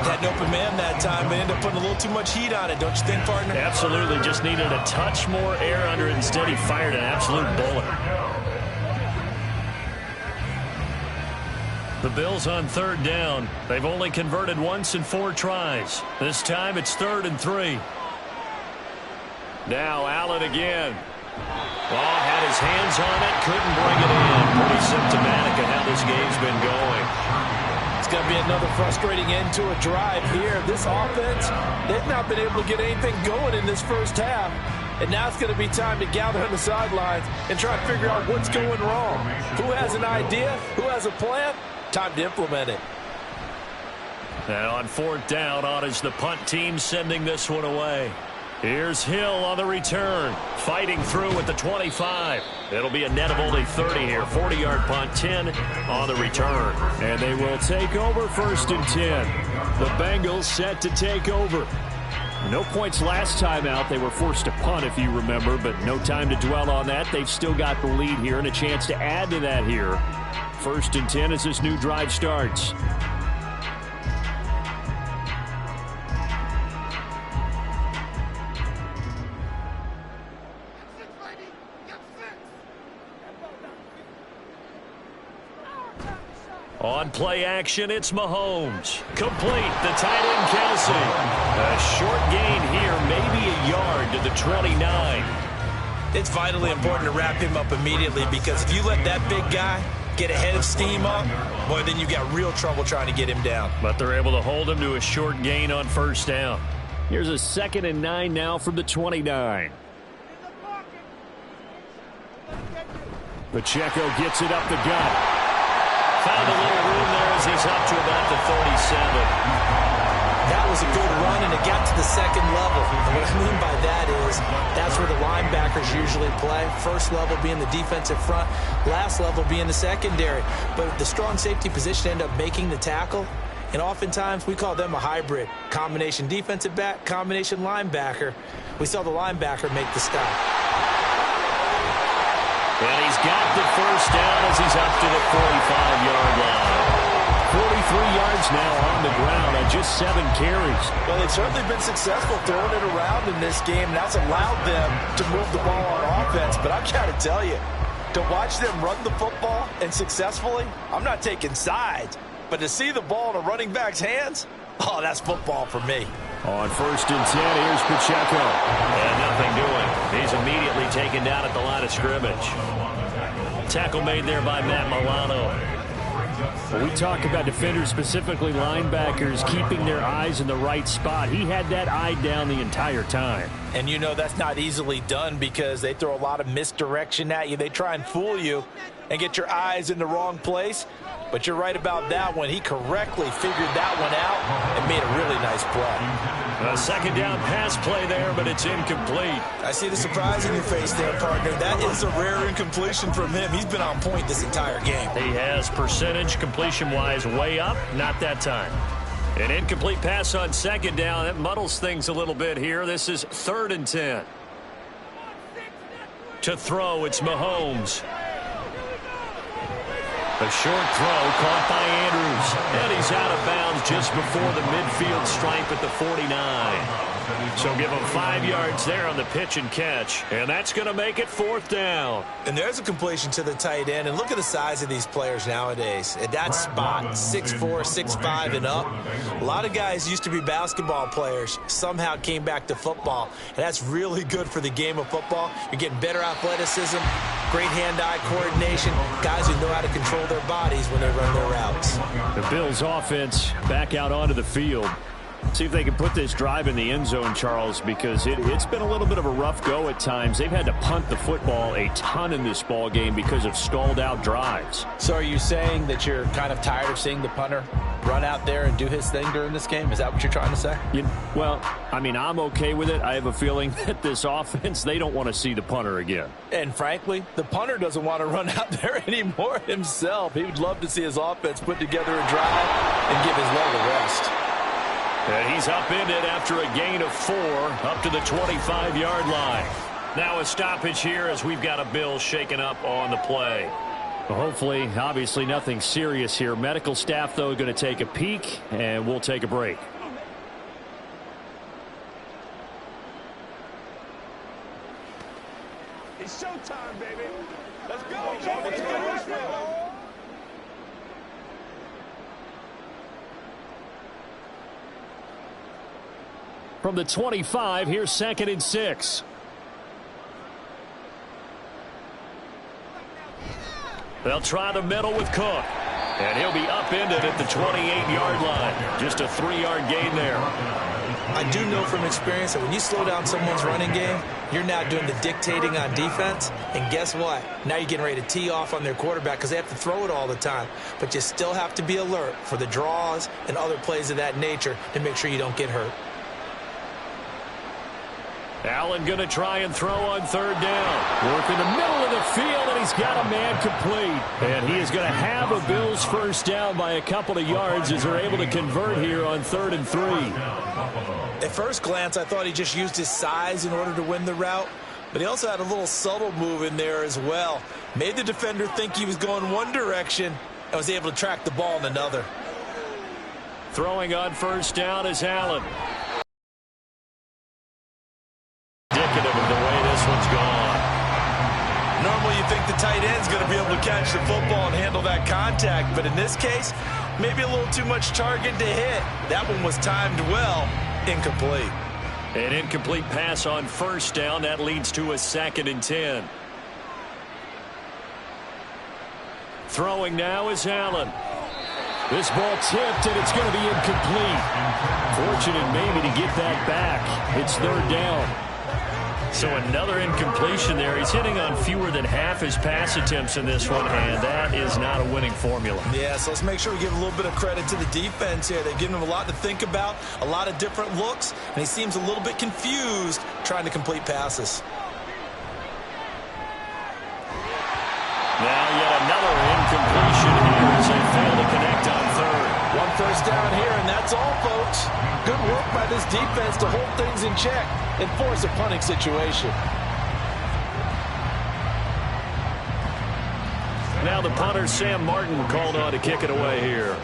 Had an open man that time, but ended up putting a little too much heat on it, don't you think, partner? Absolutely. Just needed a touch more air under it. Instead, he fired an absolute bullet. The Bills on 3rd down. They've only converted once in 4 tries. This time it's 3rd and 3. Now Allen again. Ball had his hands on it, couldn't bring it in. Pretty symptomatic of how this game's been going. It's going to be another frustrating end to a drive here. This offense, they've not been able to get anything going in this first half. And now it's going to be time to gather on the sidelines and try to figure out what's going wrong. Who has an idea? Who has a plan? Time to implement it. And on 4th down, on is the punt team sending this one away. Here's Hill on the return, fighting through at the 25. It'll be a net of only 30 here. 40-yard punt, 10 on the return. And they will take over 1st and 10. The Bengals set to take over. No points last time out. They were forced to punt, if you remember, but no time to dwell on that. They've still got the lead here and a chance to add to that here. 1st and 10 as this new drive starts. On play action, it's Mahomes. Complete, the tight end Kelsey. A short gain here, maybe a yard to the 29. It's vitally important to wrap him up immediately, because if you let that big guy get ahead of steam up, boy, then you got real trouble trying to get him down. But they're able to hold him to a short gain on 1st down. Here's a 2nd and 9 now from the 29. Pacheco gets it up the gut. Found a little room there as he's up to about the 37. That was a good run, and it got to the 2nd level. And what I mean by that is that's where the linebackers usually play. First level being the defensive front, last level being the secondary. But the strong safety position ended up making the tackle, and oftentimes we call them a hybrid. Combination defensive back, combination linebacker. We saw the linebacker make the stop. And he's got the 1st down as he's up to the 45-yard line. 43 yards now on the ground on just 7 carries. Well, they've certainly been successful throwing it around in this game. That's allowed them to move the ball on offense. But I've got to tell you, to watch them run the football and successfully, I'm not taking sides. But to see the ball in a running back's hands, oh, that's football for me. On 1st and 10, here's Pacheco. And nothing doing. He's immediately taken down at the line of scrimmage. Tackle made there by Matt Milano. Well, we talk about defenders, specifically linebackers, keeping their eyes in the right spot. He had that eye down the entire time. And you know that's not easily done because they throw a lot of misdirection at you. They try and fool you and get your eyes in the wrong place. But you're right about that one. He correctly figured that one out and made a really nice play. A second down pass play there, but it's incomplete. I see the surprise in your face there, partner. That is a rare incompletion from him. He's been on point this entire game. He has percentage completion-wise way up, not that time. An incomplete pass on second down. That muddles things a little bit here. This is 3rd and 10. To throw, it's Mahomes. A short throw caught by Andrews. And he's out of bounds just before the midfield stripe at the 49. So give him 5 yards there on the pitch and catch. And that's going to make it 4th down. And there's a completion to the tight end. And look at the size of these players nowadays. At that spot, 6'4", 6'5", and up. A lot of guys used to be basketball players. Somehow came back to football. And that's really good for the game of football. You're getting better athleticism, great hand-eye coordination, guys who know how to control their bodies when they run their routes. The Bills offense back out onto the field. See if they can put this drive in the end zone, Charles, because it's been a little bit of a rough go at times. They've had to punt the football a ton in this ball game because of stalled-out drives. So are you saying that you're kind of tired of seeing the punter run out there and do his thing during this game? Is that what you're trying to say? Well, I mean, I'm okay with it. I have a feeling that this offense, they don't want to see the punter again. And frankly, the punter doesn't want to run out there anymore himself. He would love to see his offense put together a drive and give his leg a rest. And he's upended after a gain of 4 up to the 25-yard line. Now a stoppage here as we've got a Bill shaken up on the play. Well, hopefully, obviously nothing serious here. Medical staff, though, going to take a peek, and we'll take a break. It's showtime, baby. Let's go. Let's go. From the 25, here's 2nd and 6. They'll try the middle with Cook. And he'll be upended at the 28-yard line. Just a 3-yard gain there. I do know from experience that when you slow down someone's running game, you're now doing the dictating on defense. And guess what? Now you're getting ready to tee off on their quarterback because they have to throw it all the time. But you still have to be alert for the draws and other plays of that nature to make sure you don't get hurt. Allen going to try and throw on 3rd down. Work in the middle of the field, and he's got a man complete. And he is going to have a Bills first down by a couple of yards as they're able to convert here on 3rd and 3. At first glance, I thought he just used his size in order to win the route. But he also had a little subtle move in there as well. Made the defender think he was going one direction and was able to track the ball in another. Throwing on 1st down is Allen. Indicative of the way this one's gone. Normally you think the tight end's going to be able to catch the football and handle that contact, but in this case, maybe a little too much target to hit. That one was timed well, incomplete. An incomplete pass on 1st down. That leads to a 2nd and 10. Throwing now is Allen. This ball tipped, and it's going to be incomplete. Fortunate maybe to get that back. It's 3rd down. So another incompletion there. He's hitting on fewer than half his pass attempts in this one, and that is not a winning formula. Yeah, so let's make sure we give a little bit of credit to the defense here. They've given him a lot to think about, a lot of different looks, and he seems a little bit confused trying to complete passes. Now yet another incompletion here as they fail to connect on 3rd. One first down here, and that's all, folks. Good work by this defense to hold things in check and force a punting situation. Now the punter, Sam Martin, called on to kick it away here.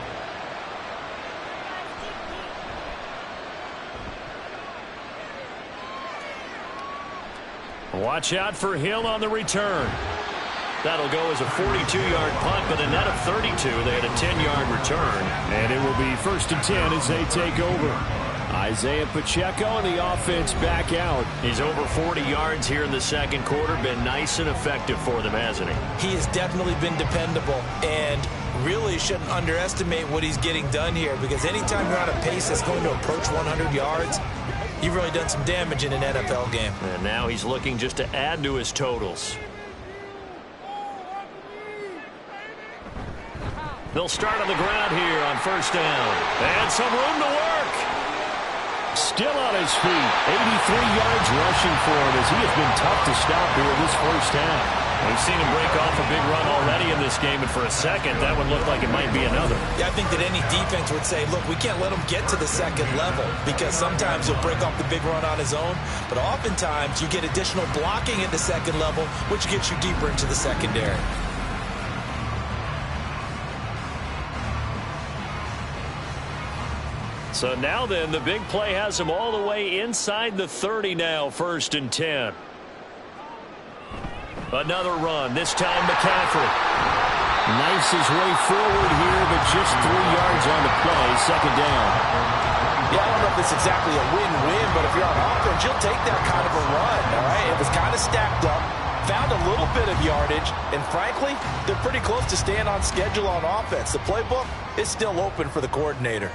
Watch out for Hill on the return. That'll go as a 42-yard punt, but a net of 32. They had a 10-yard return, and it will be 1st and 10 as they take over. Isaiah Pacheco and the offense back out. He's over 40 yards here in the second quarter. Been nice and effective for them, hasn't he? He has definitely been dependable, and really shouldn't underestimate what he's getting done here, because anytime you're on a pace that's going to approach 100 yards, you've really done some damage in an NFL game. And now he's looking just to add to his totals. They'll start on the ground here on first down. And some room to work. Still on his feet. 83 yards rushing for him as he has been tough to stop here in this first half. We've seen him break off a big run already in this game, and for a second, that would look like it might be another. Yeah, I think that any defense would say, look, we can't let him get to the second level, because sometimes he'll break off the big run on his own, but oftentimes you get additional blocking at the second level, which gets you deeper into the secondary. So now then, the big play has him all the way inside the 30 now, 1st and 10. Another run, this time McCaffrey. Knifes his way forward here, but just 3 yards on the play, second down. Yeah, I don't know if it's exactly a win-win, but if you're on offense, you'll take that kind of a run, all right? It was kind of stacked up, found a little bit of yardage, and frankly, they're pretty close to staying on schedule on offense. The playbook is still open for the coordinator.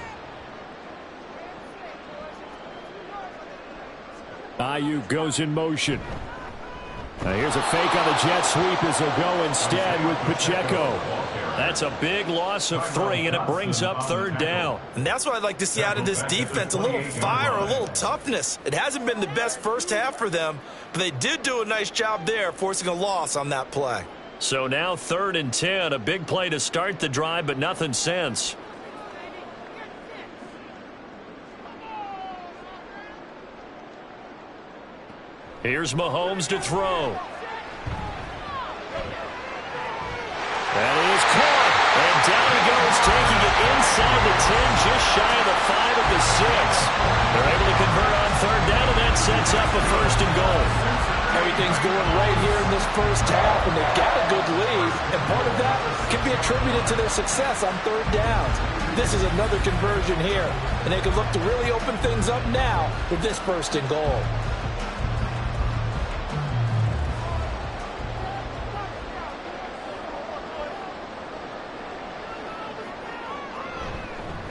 Ayuk goes in motion. Now here's a fake on the jet sweep as he'll go instead with Pacheco. That's a big loss of 3, and it brings up 3rd down. And that's what I'd like to see out of this defense, a little fire, a little toughness. It hasn't been the best first half for them, but they did do a nice job there, forcing a loss on that play. So now 3rd and 10, a big play to start the drive, but nothing since. Here's Mahomes to throw. That is caught. And down he goes, taking it inside the 10, just shy of the 5 at the 6. They're able to convert on 3rd down, and that sets up a 1st and goal. Everything's going right here in this first half, and they've got a good lead. And part of that can be attributed to their success on 3rd downs. This is another conversion here, and they can look to really open things up now with this 1st and goal.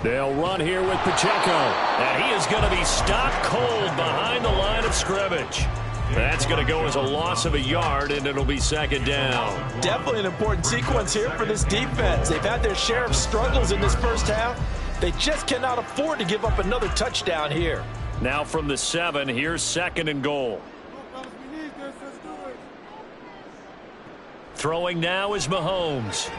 They'll run here with Pacheco. And he is going to be stopped cold behind the line of scrimmage. That's going to go as a loss of a yard, and it'll be 2nd down. Definitely an important sequence here for this defense. They've had their share of struggles in this first half. They just cannot afford to give up another touchdown here. Now from the 7, here's 2nd and goal. Throwing now is Mahomes.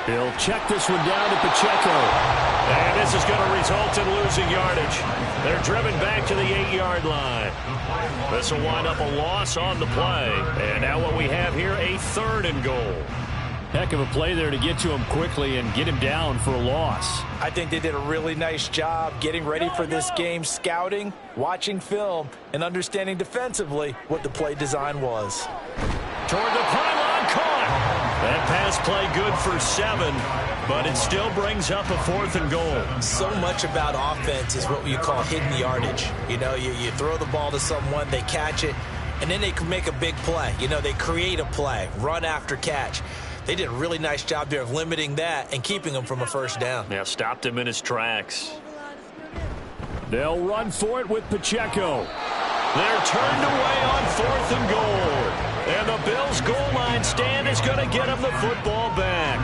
He'll check this one down to Pacheco. And this is going to result in losing yardage. They're driven back to the 8-yard line. This will wind up a loss on the play. And now what we have here, a 3rd and goal. Heck of a play there to get to him quickly and get him down for a loss. I think they did a really nice job getting ready for this game, scouting, watching film, and understanding defensively what the play design was. Toward the pylon, caught. That pass play good for 7, but it still brings up a 4th and goal. So much about offense is what you call hidden yardage. You know, you throw the ball to someone, they catch it, and then they can make a big play. You know, they create a play, run after catch. They did a really nice job there of limiting that and keeping him from a 1st down. Yeah, stopped him in his tracks. They'll run for it with Pacheco. They're turned away on 4th and goal. And the Bills' goal line stand is going to get him the football back.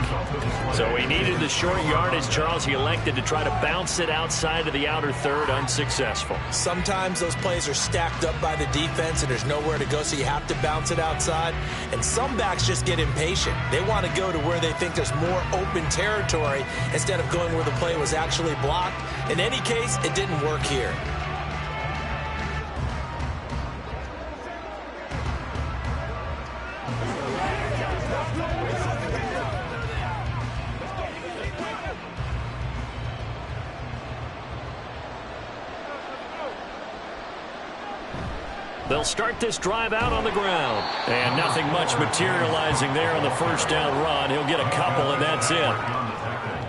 So he needed the short yardage, Charles. He elected to try to bounce it outside of the outer 3rd, unsuccessful. Sometimes those plays are stacked up by the defense and there's nowhere to go, so you have to bounce it outside. And some backs just get impatient. They want to go to where they think there's more open territory instead of going where the play was actually blocked. In any case, it didn't work here. They'll start this drive out on the ground. And nothing much materializing there on the 1st down run. He'll get a couple, and that's it.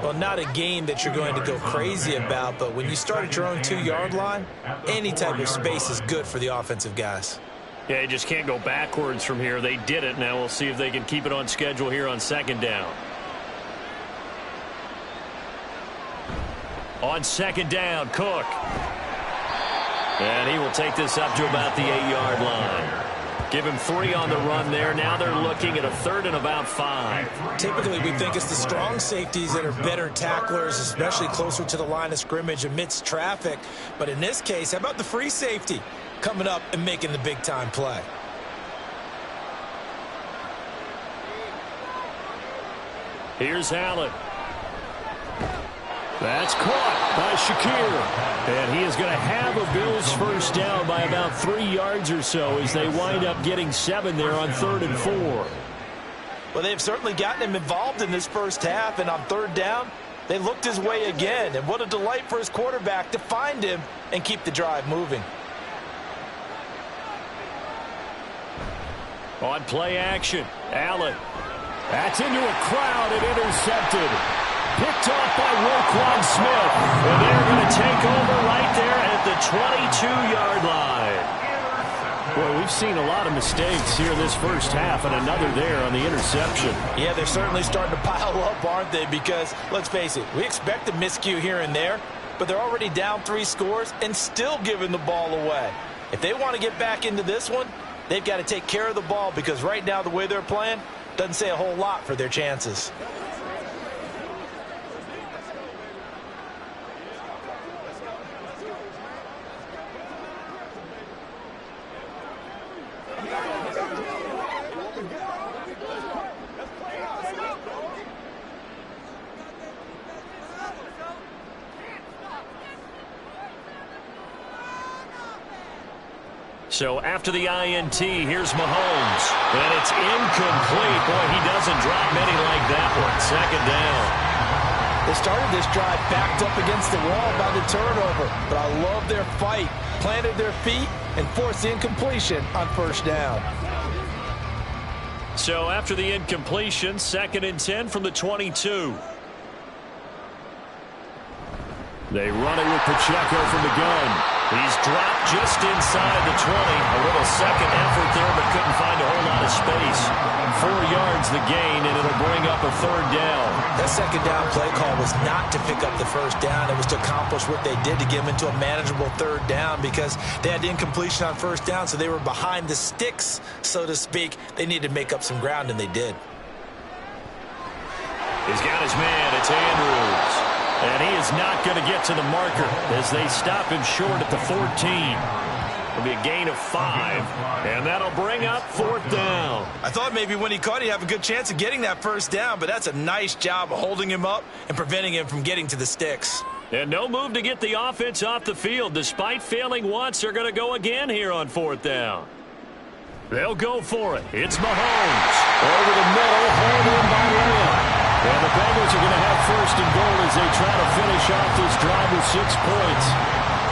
Well, not a game that you're going to go crazy about, but when you start at your own 2-yard line, any type of space is good for the offensive guys. Yeah, you just can't go backwards from here. They did it. Now we'll see if they can keep it on schedule here on 2nd down. On 2nd down, Cook. And he will take this up to about the 8-yard line. Give him 3 on the run there. Now they're looking at a 3rd and about 5. Typically, we think it's the strong safeties that are better tacklers, especially closer to the line of scrimmage amidst traffic. But in this case, how about the free safety coming up and making the big-time play? Here's Allen. That's caught by Shakir. And he is going to have a Bills first down by about 3 yards or so as they wind up getting 7 there on 3rd and 4. Well, they've certainly gotten him involved in this first half, and on 3rd down, they looked his way again. And what a delight for his quarterback to find him and keep the drive moving. On play action, Allen. That's into a crowd and intercepted. Picked off by Roquan Smith. And they're going to take over right there at the 22-yard line. Boy, we've seen a lot of mistakes here this first half, and another there on the interception. Yeah, they're certainly starting to pile up, aren't they? Because, let's face it, we expect a miscue here and there, but they're already down 3 scores and still giving the ball away. If they want to get back into this one, they've got to take care of the ball, because right now the way they're playing doesn't say a whole lot for their chances. So after the INT, here's Mahomes. And it's incomplete. Boy, he doesn't drop many like that one. 2nd down. They started this drive backed up against the wall by the turnover, but I love their fight. Planted their feet and forced the incompletion on 1st down. So after the incompletion, 2nd and 10 from the 22. They run it with Pacheco from the gun. He's dropped just inside the 20. A little second effort there, but couldn't find a whole lot of space. 4 yards the gain, and it'll bring up a 3rd down. That 2nd down play call was not to pick up the 1st down. It was to accomplish what they did to get them into a manageable 3rd down, because they had the incompletion on 1st down, so they were behind the sticks, so to speak. They needed to make up some ground, and they did. He's got his man. It's Andrews. And he is not going to get to the marker as they stop him short at the 14. It'll be a gain of 5, and that'll bring up 4th down. I thought maybe when he caught, he'd have a good chance of getting that 1st down, but that's a nice job of holding him up and preventing him from getting to the sticks. And no move to get the offense off the field. Despite failing once, they're going to go again here on 4th down. They'll go for it. It's Mahomes. Over the middle, hauled in by Lamb. And the Bengals are going to have 1st and goal as they try to finish off this drive with 6 points.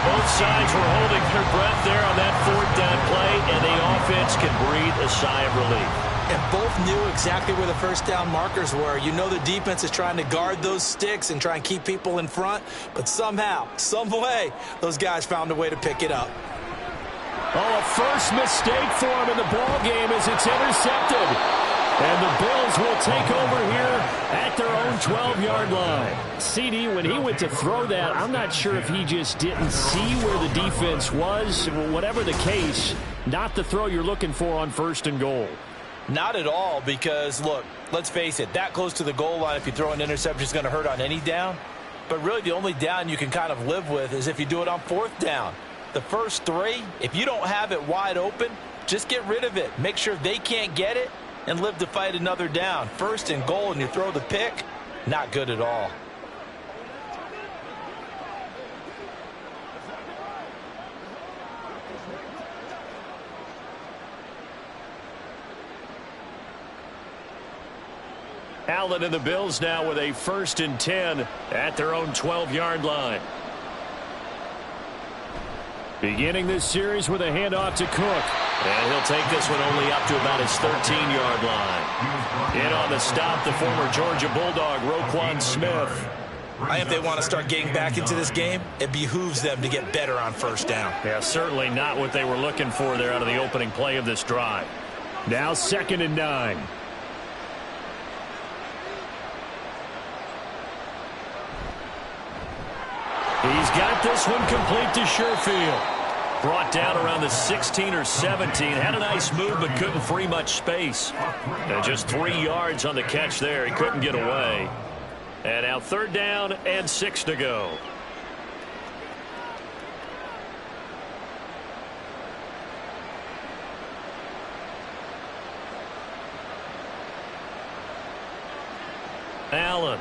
Both sides were holding their breath there on that 4th down play, and the offense can breathe a sigh of relief. And both knew exactly where the 1st down markers were. You know the defense is trying to guard those sticks and try and keep people in front, but somehow, some way, those guys found a way to pick it up. Oh, a first mistake for him in the ball game as it's intercepted. And the Bills will take over here at their own 12-yard line. CD, when he went to throw that, I'm not sure if he just didn't see where the defense was. Whatever the case, not the throw you're looking for on 1st and goal. Not at all, because, look, let's face it, that close to the goal line, if you throw an interception, is going to hurt on any down. But really, the only down you can kind of live with is if you do it on 4th down. The first 3, if you don't have it wide open, just get rid of it. Make sure they can't get it and live to fight another down. 1st and goal, and you throw the pick, not good at all. Allen and the Bills now with a 1st and 10 at their own 12-yard line. Beginning this series with a handoff to Cook. And he'll take this one only up to about his 13-yard line. In on the stop, the former Georgia Bulldog, Roquan Smith. If they want to start getting back into this game, it behooves them to get better on first down. Yeah, certainly not what they were looking for there out of the opening play of this drive. Now 2nd and 9. He's got this one complete to Sherfield. Brought down around the 16 or 17. Had a nice move, but couldn't free much space. And just 3 yards on the catch there. He couldn't get away. And now 3rd down and 6 to go. Allen.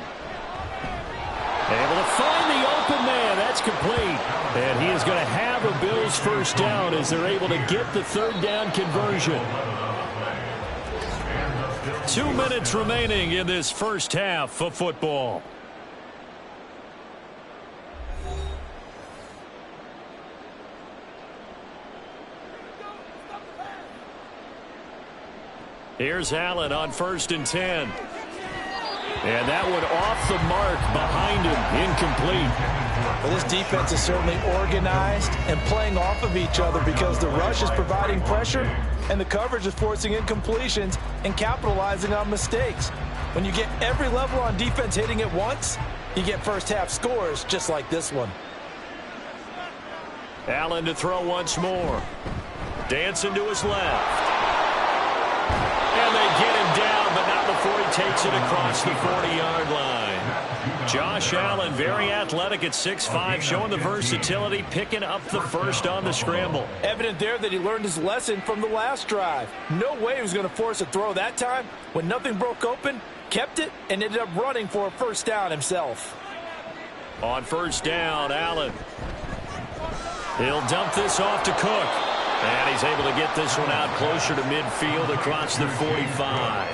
Able to find the open man. That's complete. And he is going to have a Bills first down as they're able to get the 3rd down conversion. 2 minutes remaining in this first half of football. Here's Allen on 1st and 10. And that one off the mark behind him, incomplete. Well, this defense is certainly organized and playing off of each other because the rush is providing pressure and the coverage is forcing incompletions and capitalizing on mistakes. When you get every level on defense hitting at once, you get first half scores just like this one. Allen to throw once more. Dancing to his left. And they get him down, but not before he takes it across the 40-yard line. Josh Allen, very athletic at 6'5", showing the versatility, picking up the first on the scramble. Evident there that he learned his lesson from the last drive. No way he was going to force a throw that time. When nothing broke open, kept it, and ended up running for a first down himself. On 1st down, Allen. He'll dump this off to Cook. And he's able to get this one out closer to midfield across the 45.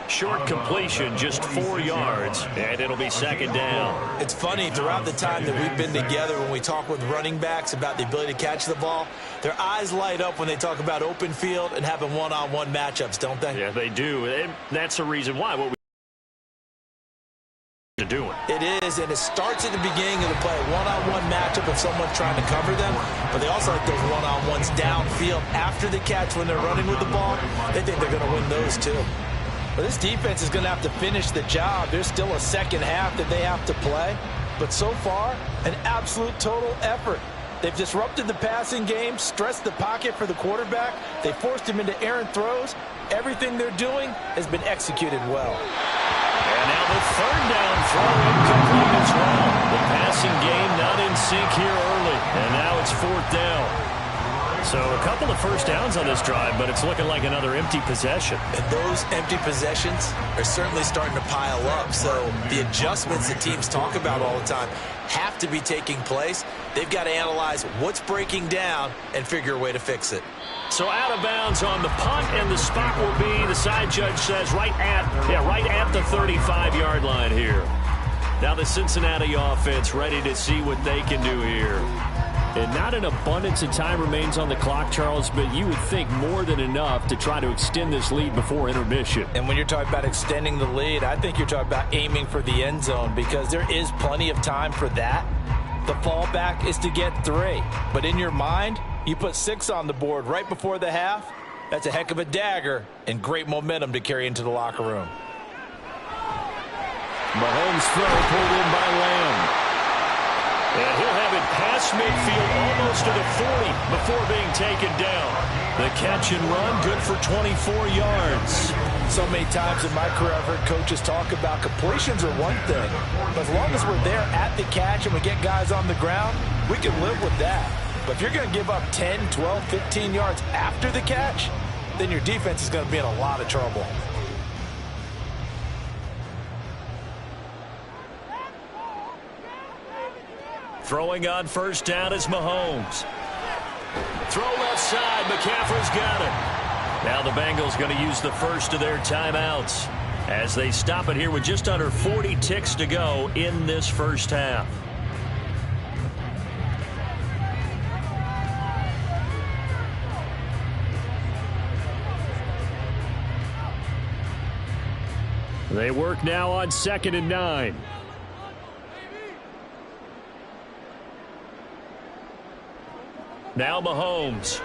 Short completion, just 4 yards, and it'll be 2nd down. It's funny, throughout the time that we've been together, when we talk with running backs about the ability to catch the ball, their eyes light up when they talk about open field and having one-on-one matchups, don't they? Yeah, they do. And that's the reason why. What we're doing. It is, and it starts at the beginning of the play. One-on-one matchup if someone's trying to cover them, but they also like those one-on-ones downfield after the catch when they're running with the ball. They think they're going to win those too. But this defense is going to have to finish the job. There's still a second half that they have to play, but so far, an absolute total effort. They've disrupted the passing game, stressed the pocket for the quarterback. They forced him into errant throws. Everything they're doing has been executed well. And now the 3rd down throw incomplete as well. The passing game not in sync here early. And now it's 4th down. So a couple of first downs on this drive, but it's looking like another empty possession. And those empty possessions are certainly starting to pile up. So the adjustments that teams talk about all the time have to be taking place. They've got to analyze what's breaking down and figure a way to fix it. So out of bounds on the punt, and the spot will be, the side judge says, right at the 35-yard line here. Now the Cincinnati offense ready to see what they can do here. And not an abundance of time remains on the clock, Charles, but you would think more than enough to try to extend this lead before intermission. And when you're talking about extending the lead, I think you're talking about aiming for the end zone because there is plenty of time for that. The fallback is to get 3. But in your mind, you put 6 on the board right before the half. That's a heck of a dagger and great momentum to carry into the locker room. Mahomes' throw pulled in by Lamb. And he'll have it past midfield almost to the 40 before being taken down. The catch and run good for 24 yards. So many times in my career I've heard coaches talk about completions are one thing. But as long as we're there at the catch and we get guys on the ground, we can live with that. But if you're going to give up 10, 12, 15 yards after the catch, then your defense is going to be in a lot of trouble. Throwing on 1st down is Mahomes. Throw left side. McCaffrey's got it. Now the Bengals going to use the first of their timeouts as they stop it here with just under 40 ticks to go in this first half. They work now on 2nd and 9. Now Mahomes.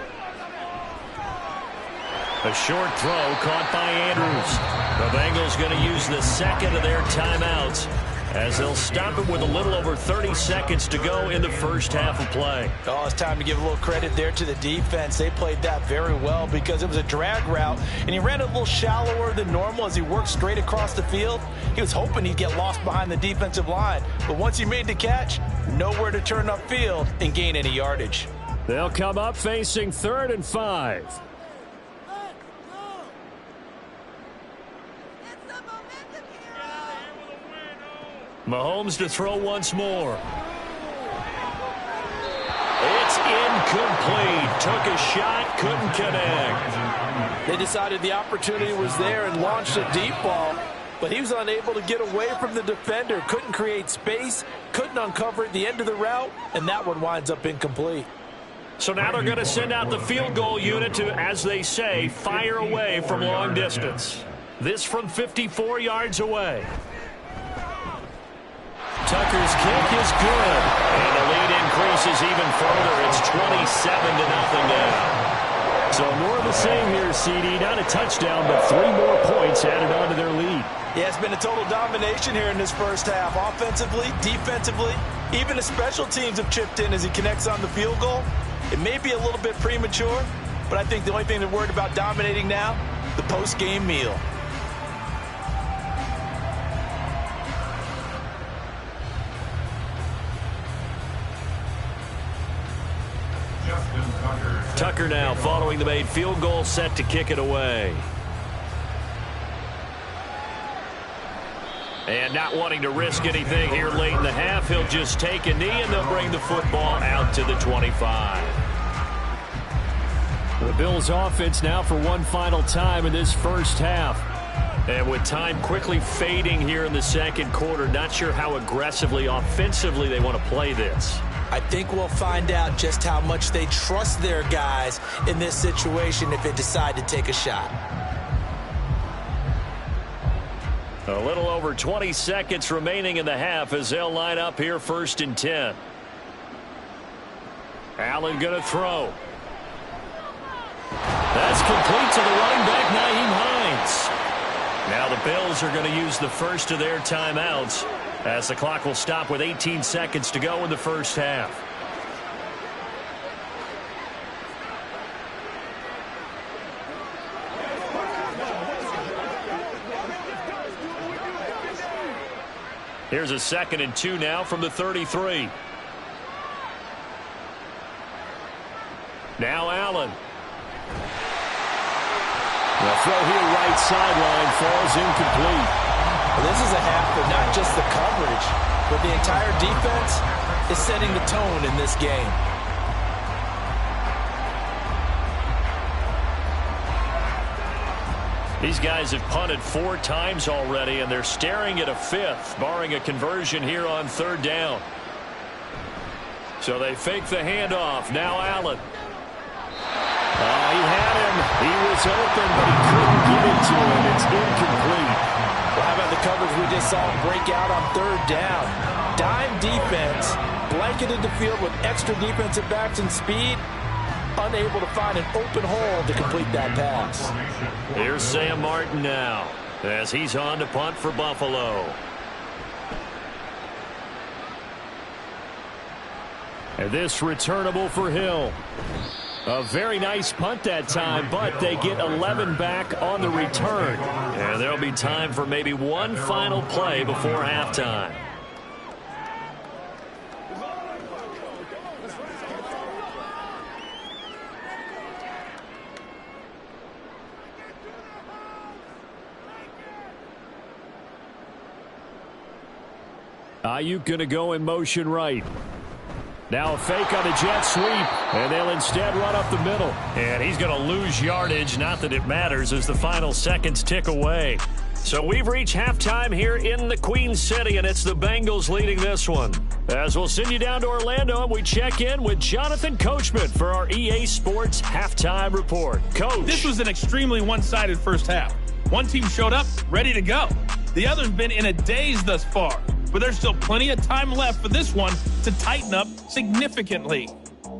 A short throw caught by Andrews. The Bengals going to use the second of their timeouts as they'll stop it with a little over 30 seconds to go in the first half of play. Oh, it's time to give a little credit there to the defense. They played that very well because it was a drag route, and he ran a little shallower than normal as he worked straight across the field. He was hoping he'd get lost behind the defensive line, but once he made the catch, nowhere to turn upfield and gain any yardage. They'll come up facing 3rd and 5. Mahomes to throw once more. It's incomplete. Took a shot, couldn't connect. They decided the opportunity was there and launched a deep ball, but he was unable to get away from the defender. Couldn't create space, couldn't uncover the end of the route, and that one winds up incomplete. So now they're going to send out the field goal unit to, as they say, fire away from long distance. This from 54 yards away. Tucker's kick is good, and the lead increases even further. It's 27-0 now. So more of the same here, CD. Not a touchdown, but 3 more points added on to their lead. Yeah, it's been a total domination here in this first half. Offensively, defensively, even the special teams have chipped in as he connects on the field goal. It may be a little bit premature, but I think the only thing they're worried about dominating now, the post-game meal. Tucker now following the made field goal, set to kick it away. And not wanting to risk anything here late in the half, he'll just take a knee and they'll bring the football out to the 25. The Bills offense now for one final time in this first half. And with time quickly fading here in the second quarter, not sure how aggressively, offensively they want to play this. I think we'll find out just how much they trust their guys in this situation if they decide to take a shot. A little over 20 seconds remaining in the half as they'll line up here 1st and 10. Allen going to throw. That's complete to the running back, Nyheim Hines. Now the Bills are going to use the first of their timeouts as the clock will stop with 18 seconds to go in the first half. Here's a 2nd and 2 now from the 33. Now Allen. The throw here right sideline falls incomplete. Well, this is a half for not just the coverage, but the entire defense is setting the tone in this game. These guys have punted 4 times already, and they're staring at a 5th, barring a conversion here on 3rd down. So they fake the handoff. Now Allen. He had him. He was open, but he couldn't get it to him. It's incomplete. Well, how about the coverage we just saw him break out on 3rd down? Dime defense, blanketed the field with extra defensive backs and speed, unable to find an open hole to complete that pass. Here's Sam Martin now as he's on to punt for Buffalo. And this returnable for Hill. A very nice punt that time, but they get 11 back on the return. And there'll be time for maybe one final play before halftime. Ayuk going to go in motion right. Now a fake on the jet sweep, and they'll instead run up the middle. And he's going to lose yardage, not that it matters, as the final seconds tick away. So we've reached halftime here in the Queen City, and it's the Bengals leading this one. As we'll send you down to Orlando, and we check in with Jonathan Coachman for our EA Sports Halftime Report. Coach. This was an extremely one-sided first half. One team showed up, ready to go. The other's been in a daze thus far, but there's still plenty of time left for this one to tighten up significantly.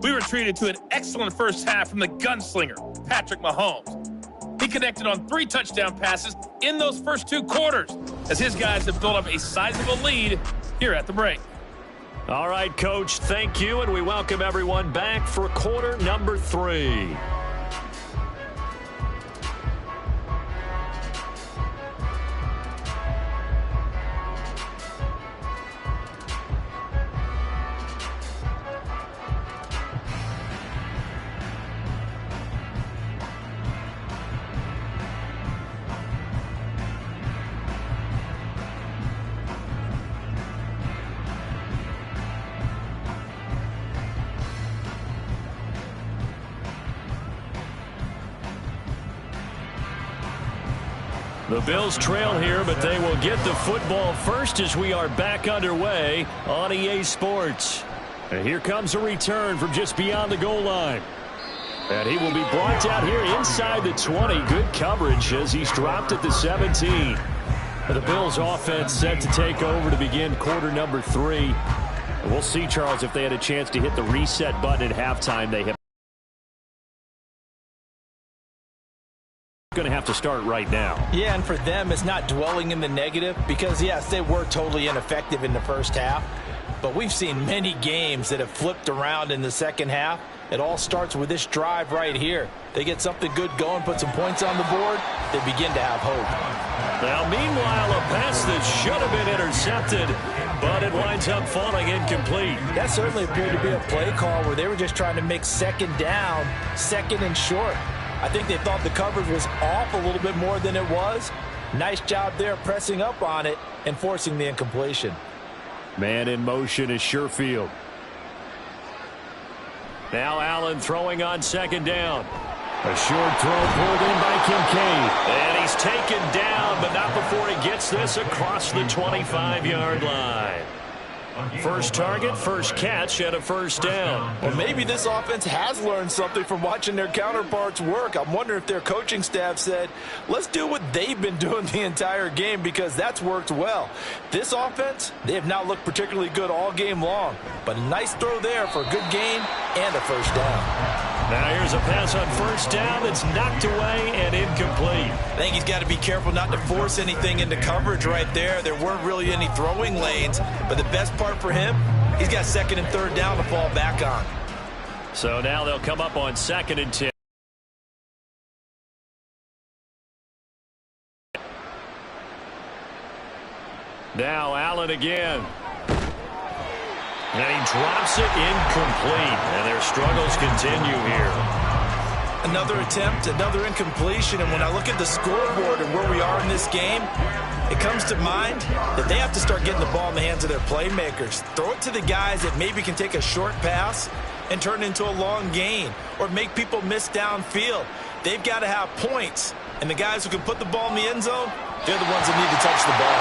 We were treated to an excellent first half from the gunslinger, Patrick Mahomes. He connected on 3 touchdown passes in those first 2 quarters, as his guys have built up a sizable lead here at the break. All right, Coach, thank you, and we welcome everyone back for quarter number 3. The Bills trail here, but they will get the football first as we are back underway on EA Sports. And here comes a return from just beyond the goal line. And he will be brought out here inside the 20. Good coverage as he's dropped at the 17. The Bills offense set to take over to begin quarter number 3. And we'll see, Charles, if they had a chance to hit the reset button at halftime. They have going to have to start right now. Yeah, and for them, it's not dwelling in the negative because, yes, they were totally ineffective in the first half, but we've seen many games that have flipped around in the second half. It all starts with this drive right here. They get something good going, put some points on the board, they begin to have hope. Now, meanwhile, a pass that should have been intercepted, but it winds up falling incomplete. That certainly appeared to be a play call where they were just trying to make second down, second and short. I think they thought the coverage was off a little bit more than it was. Nice job there pressing up on it and forcing the incompletion. Man in motion is Sherfield. Now Allen throwing on second down. A short throw pulled in by Kincaid. And he's taken down, but not before he gets this across the 25-yard line. First target, first catch, and a first down. Well, maybe this offense has learned something from watching their counterparts work. I'm wondering if their coaching staff said, let's do what they've been doing the entire game because that's worked well. This offense, they have not looked particularly good all game long, but a nice throw there for a good gain and a first down. Now here's a pass on first down that's knocked away and incomplete. I think he's got to be careful not to force anything into coverage right there. There weren't really any throwing lanes, but the best part for him, he's got second and third down to fall back on. So now they'll come up on 2nd and 10. Now Allen again. And he drops it incomplete. And their struggles continue here. Another attempt, another incompletion. And when I look at the scoreboard and where we are in this game, it comes to mind that they have to start getting the ball in the hands of their playmakers. Throw it to the guys that maybe can take a short pass and turn it into a long gain or make people miss downfield. They've got to have points. And the guys who can put the ball in the end zone, they're the ones that need to touch the ball.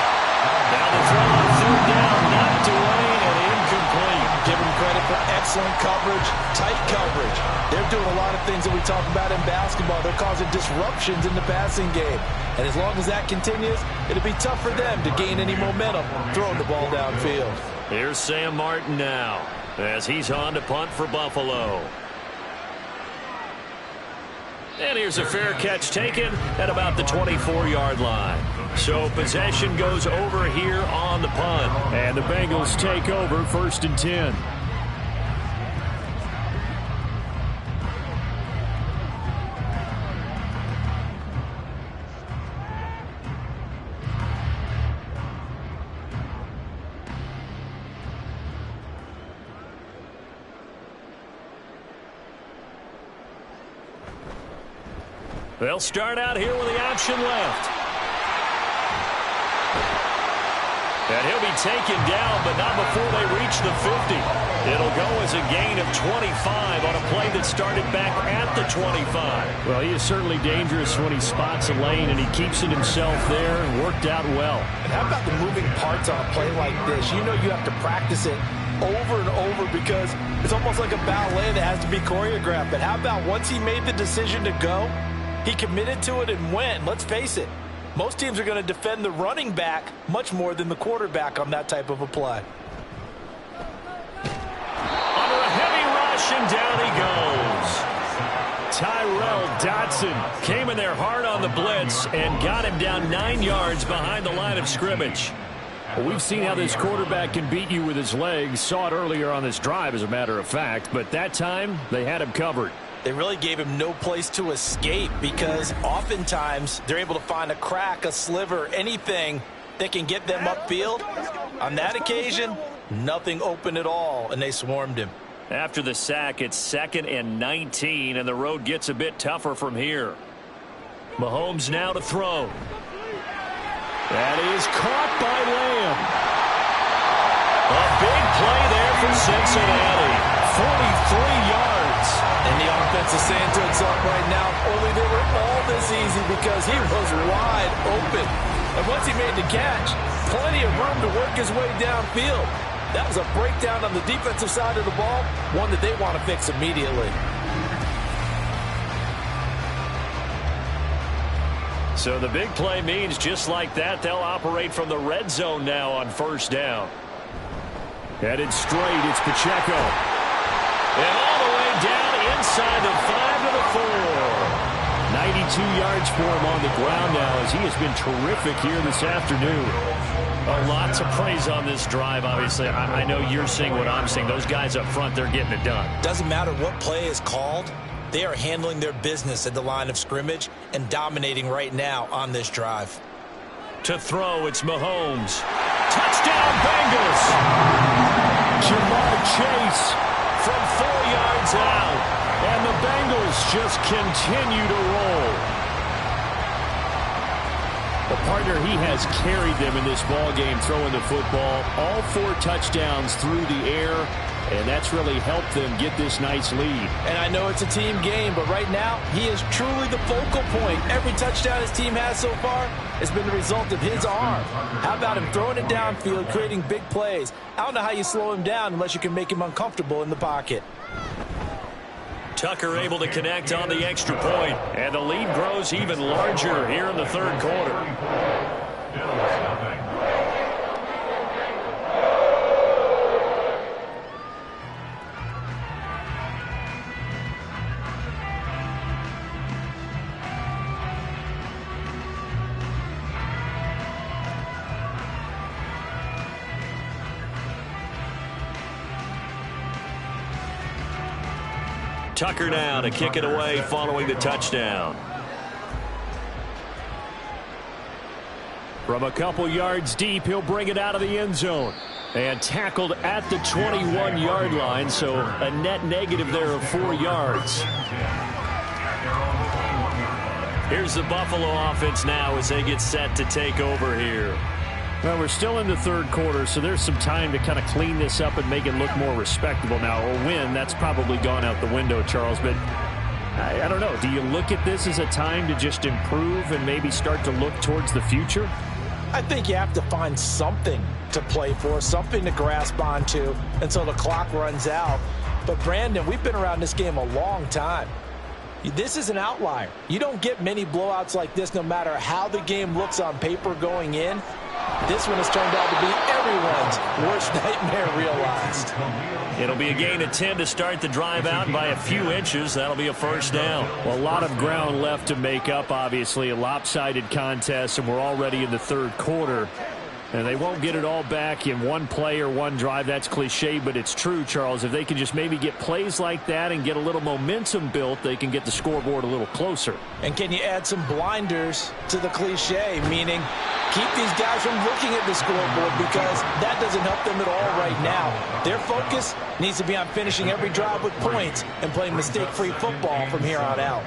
Now the throw on third down, knocked away and incomplete. Give them credit for excellent coverage, tight coverage. They're doing a lot of things that we talk about in basketball. They're causing disruptions in the passing game. And as long as that continues, it'll be tough for them to gain any momentum throwing the ball downfield. Here's Sam Martin now as he's on to punt for Buffalo. And here's a fair catch taken at about the 24-yard line. So possession goes over here on the punt. And the Bengals take over 1st and 10. They'll start out here with the option left. And he'll be taken down, but not before they reach the 50. It'll go as a gain of 25 on a play that started back at the 25. Well, he is certainly dangerous when he spots a lane, and he keeps it himself there and worked out well. And how about the moving parts on a play like this? You know you have to practice it over and over because it's almost like a ballet that has to be choreographed. But how about once he made the decision to go, he committed to it and went. Let's face it, Most teams are going to defend the running back much more than the quarterback on that type of a play. Under a heavy rush, and down he goes. Tyrell Dodson came in there hard on the blitz and got him down 9 yards behind the line of scrimmage. Well, we've seen how this quarterback can beat you with his legs. Saw it earlier on this drive, as a matter of fact. But that time, they had him covered. They really gave him no place to escape because oftentimes they're able to find a crack, a sliver, anything that can get them upfield. On that occasion, nothing open at all, and they swarmed him. After the sack, it's 2nd and 19, and the road gets a bit tougher from here. Mahomes now to throw. That is caught by Lamb. A big play there for Cincinnati. 43 yards. And the offense is saying to itself right now, only they were all this easy because he was wide open. And once he made the catch, plenty of room to work his way downfield. That was a breakdown on the defensive side of the ball, one that they want to fix immediately. So the big play means just like that, they'll operate from the red zone now on 1st down. Headed straight, it's Pacheco. And all the way down inside the 5 to the 4. 92 yards for him on the ground now as he has been terrific here this afternoon. A lot to praise on this drive, obviously. I know you're seeing what I'm seeing. Those guys up front, they're getting it done. Doesn't matter what play is called. They are handling their business at the line of scrimmage and dominating right now on this drive. To throw, it's Mahomes. Touchdown, Bengals! Jamar Chase from 4 yards out. And the Bengals just continue to roll. Well, partner, he has carried them in this ball game throwing the football. All 4 touchdowns through the air, and that's really helped them get this nice lead. And I know it's a team game, but right now, he is truly the focal point. Every touchdown his team has so far has been the result of his arm. How about him throwing it downfield, creating big plays? I don't know how you slow him down unless you can make him uncomfortable in the pocket. Tucker able to connect on the extra point, and the lead grows even larger here in the 3rd quarter. Tucker now to kick it away following the touchdown. From a couple yards deep, he'll bring it out of the end zone. And tackled at the 21-yard line, so a net negative there of 4 yards. Here's the Buffalo offense now as they get set to take over here. Well, we're still in the 3rd quarter, so there's some time to kind of clean this up and make it look more respectable now. A win, that's probably gone out the window, Charles, but I don't know. Do you look at this as a time to just improve and maybe start to look towards the future? I think you have to find something to play for, something to grasp onto until the clock runs out. But, Brandon, we've been around this game a long time. This is an outlier. You don't get many blowouts like this no matter how the game looks on paper going in. This one has turned out to be everyone's worst nightmare realized. It'll be a gain of 10 to start the drive out by a few inches. That'll be a 1st down. Well, a lot of ground left to make up, obviously. A lopsided contest, and we're already in the 3rd quarter. And they won't get it all back in one play or one drive. That's cliche, but it's true, Charles. If they can just maybe get plays like that and get a little momentum built, they can get the scoreboard a little closer. And can you add some blinders to the cliche, meaning keep these guys from looking at the scoreboard because that doesn't help them at all right now. Their focus needs to be on finishing every drive with points and playing mistake-free football from here on out.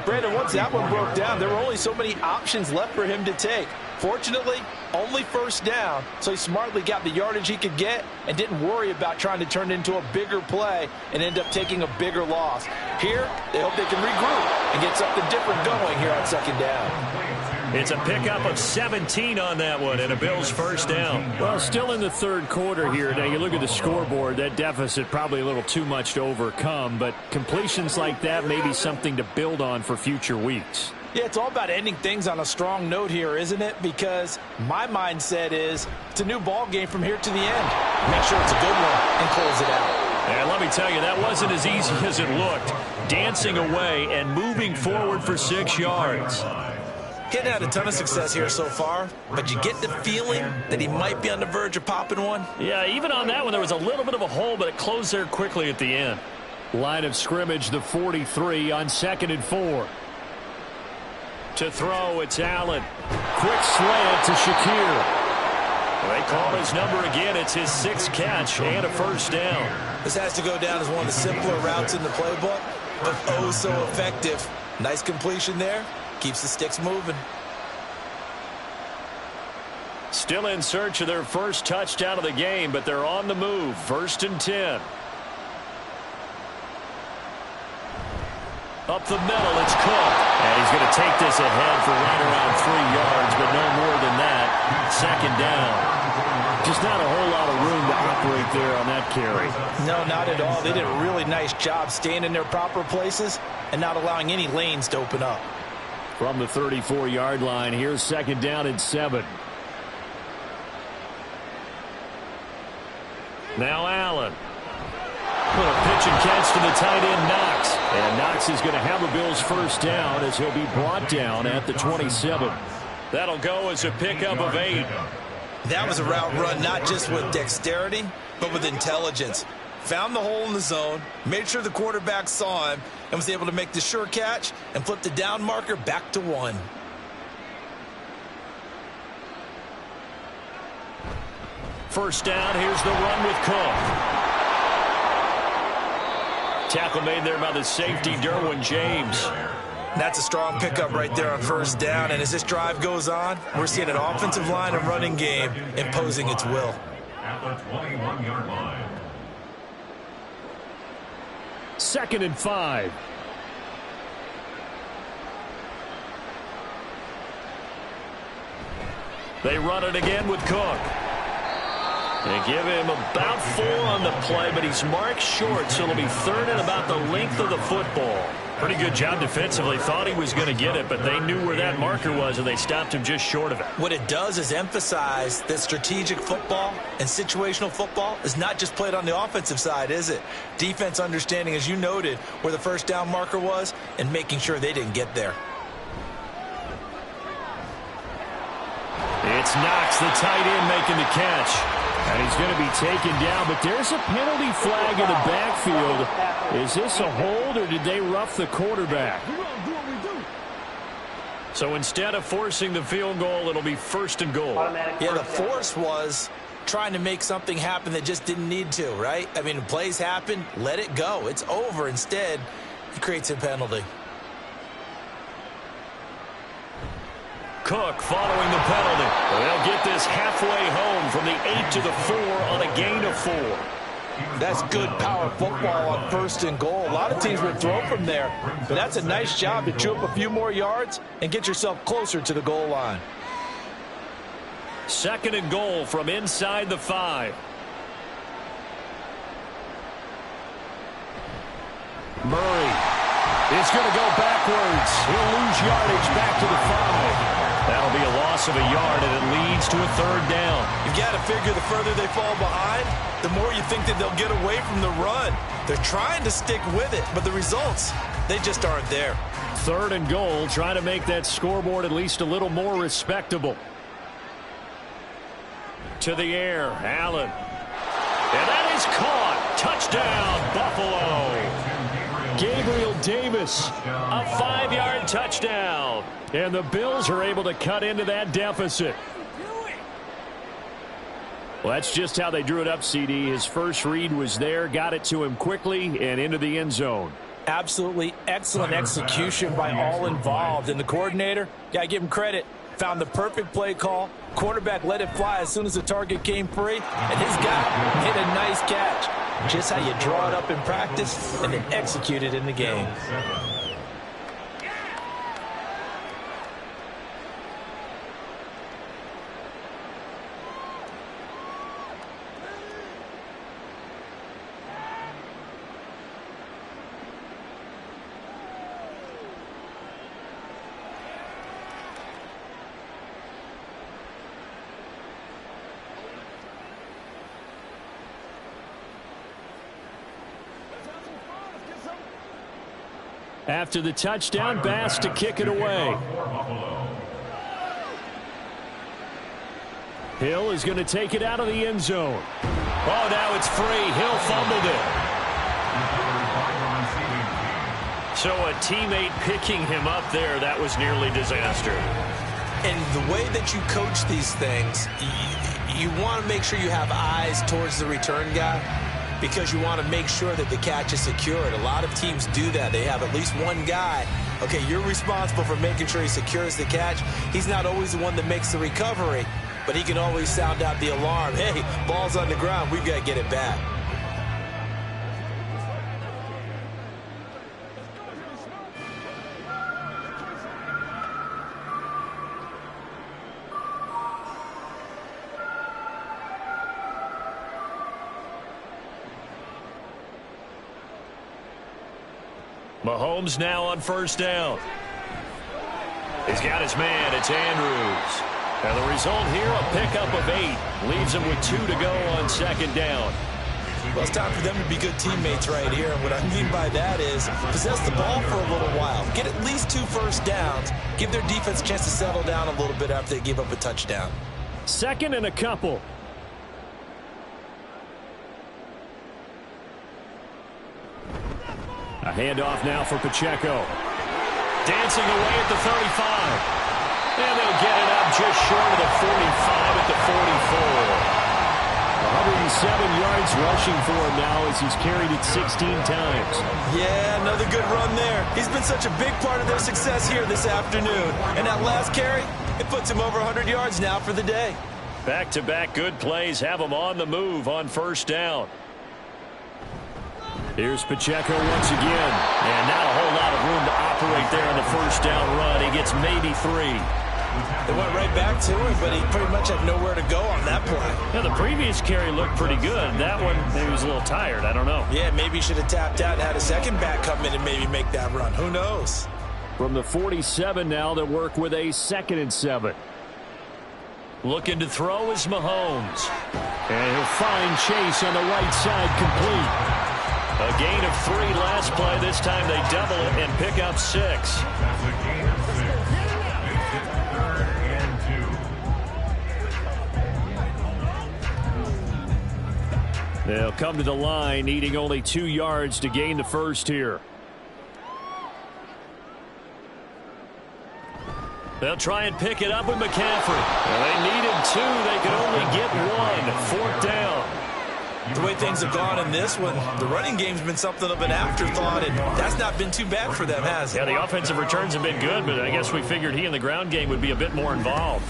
Brandon, once that one broke down, there were only so many options left for him to take. Fortunately, only 1st down, so he smartly got the yardage he could get and didn't worry about trying to turn it into a bigger play and end up taking a bigger loss. Here, they hope they can regroup and get something different going here on 2nd down. It's a pickup of 17 on that one and a Bills 1st down. Well, still in the 3rd quarter here. Now, you look at the scoreboard, that deficit probably a little too much to overcome, but completions like that may be something to build on for future weeks. Yeah, it's all about ending things on a strong note here, isn't it? Because my mindset is it's a new ball game from here to the end. Make sure it's a good one and close it out. And let me tell you, that wasn't as easy as it looked. Dancing away and moving forward for 6 yards. He hadn't had a ton of success here so far, but you get the feeling that he might be on the verge of popping one. Yeah, even on that one, there was a little bit of a hole, but it closed there quickly at the end. Line of scrimmage, the 43 on 2nd and 4. To throw, it's Allen. Quick slant to Shakir. They call his number again. It's his 6th catch and a first down. This has to go down as one of the simpler routes in the playbook, but oh so effective. Nice completion there. Keeps the sticks moving. Still in search of their first touchdown of the game, but they're on the move. 1st and 10. Up the middle, it's Cook. And he's going to take this ahead for right around 3 yards, but no more than that. 2nd down. Just not a whole lot of room to operate there on that carry. No, not at all. They did a really nice job staying in their proper places and not allowing any lanes to open up. From the 34-yard line, here's 2nd down and 7. Now Allen. Put a pitch and catch to the tight end, Knox. And Knox is going to have a Bills first down as he'll be brought down at the 27. That'll go as a pickup of 8. That was a route run not just with dexterity, but with intelligence. Found the hole in the zone, made sure the quarterback saw him, and was able to make the sure catch and flip the down marker back to 1. First down, here's the run with Cook. Tackle made there by the safety, Derwin James. That's a strong pickup right there on first down, and as this drive goes on, we're seeing an offensive line and running game imposing its will. At the 21-yard line. 2nd and 5. They run it again with Cook. They give him about 4 on the play, but he's marked short, so it'll be 3rd and about the length of the football. Pretty good job defensively. Thought he was going to get it, but they knew where that marker was, and they stopped him just short of it. What it does is emphasize that strategic football and situational football is not just played on the offensive side, is it? Defense understanding, as you noted, where the first down marker was and making sure they didn't get there. It's Knox, the tight end, making the catch. And he's going to be taken down, but there's a penalty flag in the backfield. Is this a hold, or did they rough the quarterback? So instead of forcing the field goal, it'll be 1st and goal. Yeah, the force was trying to make something happen that just didn't need to, right? I mean, plays happen, let it go. It's over. Instead, it creates a penalty. Cook following the penalty. They'll get this halfway home from the 8 to the 4 on a gain of 4. That's good power football on 1st and goal. A lot of teams would throw from there, but that's a nice job to chew up a few more yards and get yourself closer to the goal line. 2nd and goal from inside the 5. Murray is going to go backwards. He'll lose yardage back to the 5. That'll be a loss of a yard, and it leads to a 3rd down. You've got to figure the further they fall behind, the more you think that they'll get away from the run. They're trying to stick with it, but the results, they just aren't there. 3rd and goal, trying to make that scoreboard at least a little more respectable. To the air, Allen. And that is caught. Touchdown, Buffalo. Gabriel Davis, a 5-yard touchdown. And the Bills are able to cut into that deficit. Well, that's just how they drew it up, CD. His first read was there, got it to him quickly, and into the end zone. Absolutely excellent execution by all involved. And the coordinator, got to give him credit, found the perfect play call. Quarterback let it fly as soon as the target came free, and his guy hit a nice catch. Just how you draw it up in practice and then execute it in the game. After the touchdown, Bass to kick it away. Hill is going to take it out of the end zone. Oh, now it's free. Hill fumbled it. So a teammate picking him up there, that was nearly disaster. And the way that you coach these things, you want to make sure you have eyes towards the return guy because you want to make sure that the catch is secured. A lot of teams do that. They have at least one guy. Okay, you're responsible for making sure he secures the catch. He's not always the one that makes the recovery, but he can always sound out the alarm. Hey, ball's on the ground. We've got to get it back. Mahomes now on first down. He's got his man. It's Andrews. And the result here, a pickup of 8. Leaves him with 2 to go on second down. Well, it's time for them to be good teammates right here. And what I mean by that is possess the ball for a little while. Get at least 2 first downs. Give their defense a chance to settle down a little bit after they give up a touchdown. Second and a couple. A handoff now for Pacheco. Dancing away at the 35. And they'll get it up just short of the 45 at the 44. 107 yards rushing for him now as he's carried it 16 times. Yeah, another good run there. He's been such a big part of their success here this afternoon. And that last carry, it puts him over 100 yards now for the day. Back-to-back good plays have him on the move on first down. Here's Pacheco once again. And not a whole lot of room to operate there on the first down run. He gets maybe 3. They went right back to him, but he pretty much had nowhere to go on that play. Yeah, the previous carry looked pretty good. That one, maybe he was a little tired. I don't know. Yeah, maybe he should have tapped out and had a second back come in and maybe make that run. Who knows? From the 47 now, they'll work with a 2nd and 7. Looking to throw is Mahomes. And he'll find Chase on the right side complete. A gain of 3 last play. This time they double it and pick up 6. That's a gain of 6. Makes it 3rd and 2. They'll come to the line, needing only 2 yards to gain the first here. They'll try and pick it up with McCaffrey. Well, they needed 2. They could only get 1. 4th down. The way things have gone in this one, the running game's been something of an afterthought, and that's not been too bad for them, has it? Yeah, the offensive returns have been good, but I guess we figured he in the ground game would be a bit more involved.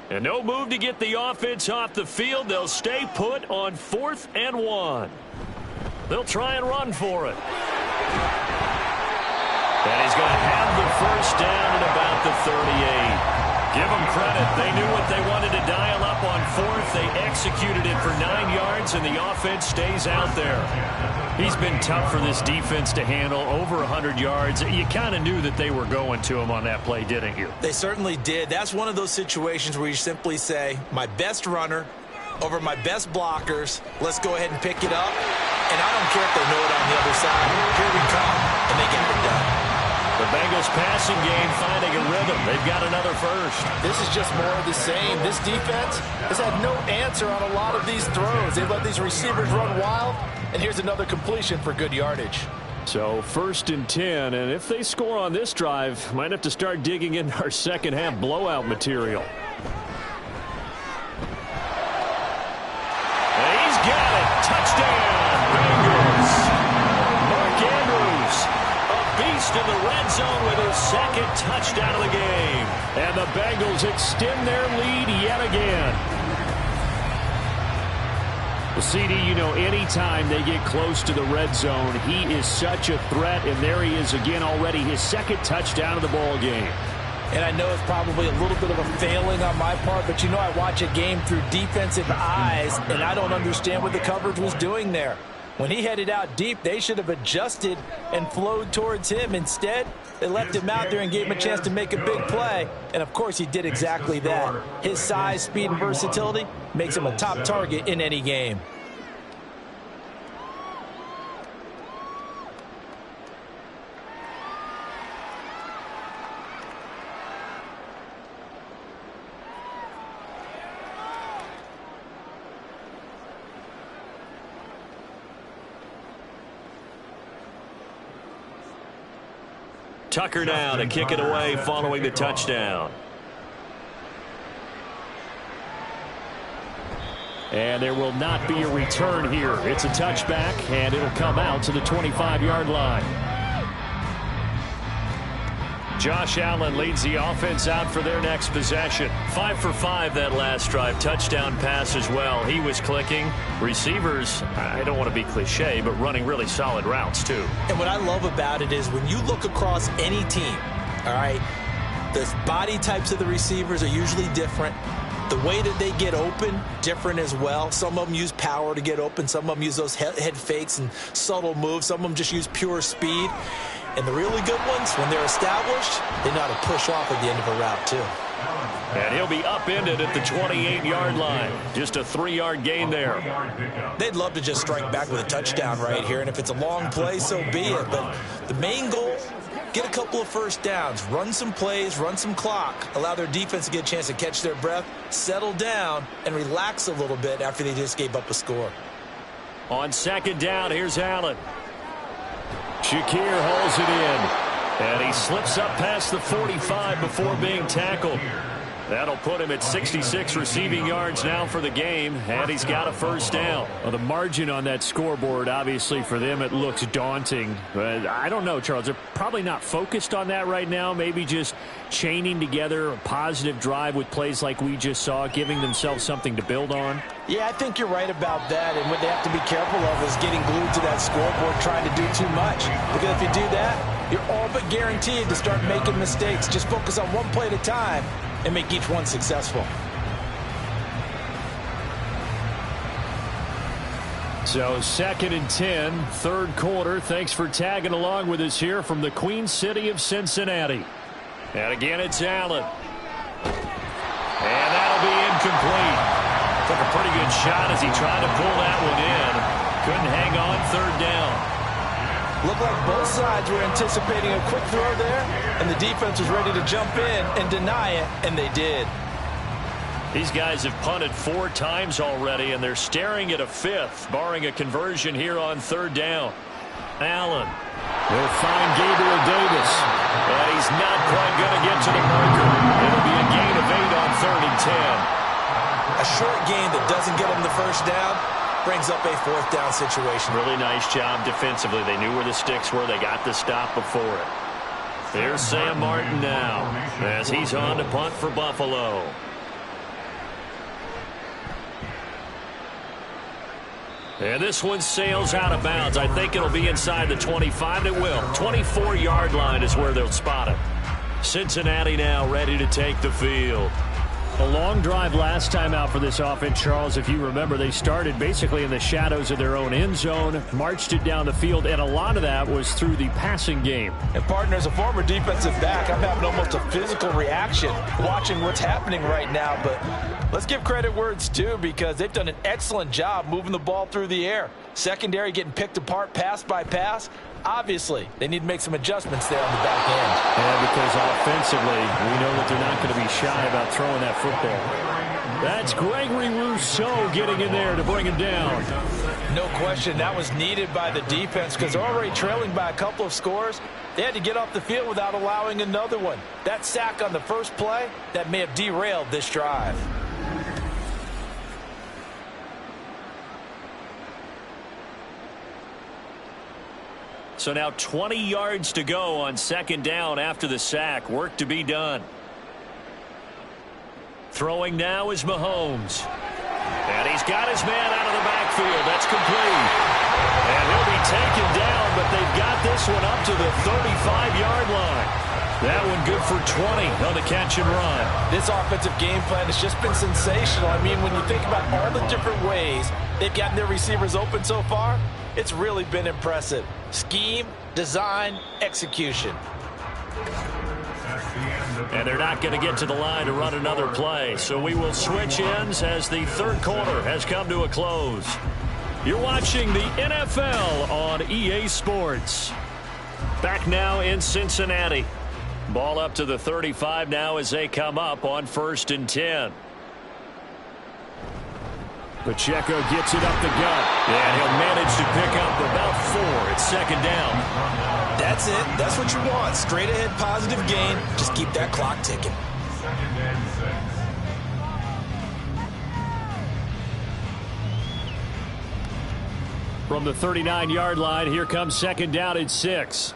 And no move to get the offense off the field. They'll stay put on 4th and 1. They'll try and run for it. And he's going to have the first down at about the 38. Give them credit. They knew what they wanted to dial up on 4th. They executed it for 9 yards, and the offense stays out there. He's been tough for this defense to handle, over 100 yards. You kind of knew that they were going to him on that play, didn't you? They certainly did. That's one of those situations where you simply say, my best runner over my best blockers. Let's go ahead and pick it up. And I don't care if they know it on the other side. Here we come, and they get it done. The Bengals passing game finding a rhythm. They've got another first. This is just more of the same. This defense has had no answer on a lot of these throws. They've let these receivers run wild, and here's another completion for good yardage. So 1st and 10, and if they score on this drive, might have to start digging in our second half blowout material. And he's got it. Touchdown, Bengals. Mark Andrews, a beast in the red zone with his 2nd touchdown of the game. And the Bengals extend their lead yet again. Well, CD, you know, anytime they get close to the red zone, he is such a threat, and there he is again already, his 2nd touchdown of the ball game. And I know it's probably a little bit of a failing on my part, but you know I watch a game through defensive eyes, and I don't understand what the coverage was doing there. When he headed out deep, they should have adjusted and flowed towards him. Instead, they left him out there and gave him a chance to make a big play. And, of course, he did exactly that. His size, speed, and versatility makes him a top target in any game. Tucker now to kick it away following the touchdown. And there will not be a return here. It's a touchback, and it'll come out to the 25-yard line. Josh Allen leads the offense out for their next possession. 5 for 5 that last drive. Touchdown pass as well. He was clicking. Receivers, I don't want to be cliche, but running really solid routes too. And what I love about it is when you look across any team, all right, the body types of the receivers are usually different. The way that they get open, different as well. Some of them use power to get open. Some of them use those head fakes and subtle moves. Some of them just use pure speed. And the really good ones, when they're established, they know how to push off at the end of a route, too. And he'll be upended at the 28-yard line. Just a 3-yard gain there. They'd love to just strike back with a touchdown right here. And if it's a long play, so be it. But the main goal, get a couple of first downs, run some plays, run some clock, allow their defense to get a chance to catch their breath, settle down, and relax a little bit after they just gave up a score. On second down, here's Allen. Shakir holds it in, and he slips up past the 45 before being tackled. That'll put him at 66 receiving yards now for the game, and he's got a first down. Well, the margin on that scoreboard, obviously for them, it looks daunting. But I don't know, Charles. They're probably not focused on that right now. Maybe just chaining together a positive drive with plays like we just saw, giving themselves something to build on. Yeah, I think you're right about that. And what they have to be careful of is getting glued to that scoreboard, trying to do too much. Because if you do that, you're all but guaranteed to start making mistakes. Just focus on one play at a time and make each one successful. So 2nd and 10, third quarter. Thanks for tagging along with us here from the Queen City of Cincinnati. And again, it's Allen. And that'll be incomplete. Took a pretty good shot as he tried to pull that one in. Couldn't hang on, third down. Looked like both sides were anticipating a quick throw there, and the defense was ready to jump in and deny it, and they did. These guys have punted 4 times already, and they're staring at a 5th, barring a conversion here on third down. Allen will find Gabriel Davis. And he's not quite going to get to the marker. It'll be a gain of 8 on 3rd and 10. A short gain that doesn't get him the first down brings up a 4th down situation. Really nice job defensively. They knew where the sticks were. They got the stop before it. There's Sam Martin now as he's on to punt for Buffalo. And this one sails out of bounds. I think it'll be inside the 25. It will. 24-yard line is where they'll spot it. Cincinnati now ready to take the field. A long drive last time out for this offense, Charles. If you remember, they started basically in the shadows of their own end zone, marched it down the field, and a lot of that was through the passing game. And, partner, as a former defensive back, I'm having almost a physical reaction watching what's happening right now. But let's give credit where it's due, because they've done an excellent job moving the ball through the air. Secondary getting picked apart pass by pass. Obviously, they need to make some adjustments there on the back end. Yeah, because offensively, we know that they're not going to be shy about throwing that football. That's Gregory Rousseau getting in there to bring him down. No question, that was needed by the defense, because they're already trailing by a couple of scores. They had to get off the field without allowing another one. That sack on the first play, that may have derailed this drive. So now 20 yards to go on second down after the sack. Work to be done. Throwing now is Mahomes. And he's got his man out of the backfield. That's complete. And he'll be taken down, but they've got this one up to the 35-yard line. That one good for 20 on the catch and run. This offensive game plan has just been sensational. I mean, when you think about all the different ways they've gotten their receivers open so far, It's really been impressive. Scheme, design, execution. And they're not going to get to the line to run another play. So we will switch ends as the third quarter has come to a close. You're watching the NFL on EA Sports. Back now in Cincinnati. Ball up to the 35 now as they come up on 1st and 10. Pacheco gets it up the gut. And he'll manage to pick up about 4. It's 2nd down. That's it. That's what you want. Straight ahead positive gain. Just keep that clock ticking. From the 39-yard line, here comes 2nd down and 6.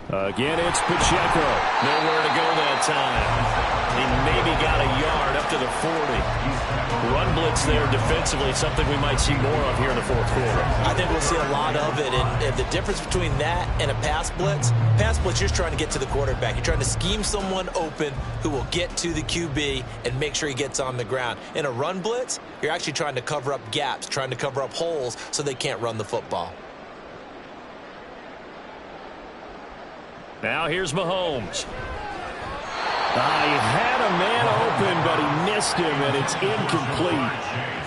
Again, it's Pacheco. Nowhere to go that time. He maybe got a yard up to the 40. Run blitz there defensively, something we might see more of here in the 4th quarter. I think we'll see a lot of it. And the difference between that and a pass blitz, you're just trying to get to the quarterback. You're trying to scheme someone open who will get to the QB and make sure he gets on the ground. In a run blitz, you're actually trying to cover up gaps, trying to cover up holes so they can't run the football. Now here's Mahomes. He had a man open, but he missed him, and it's incomplete.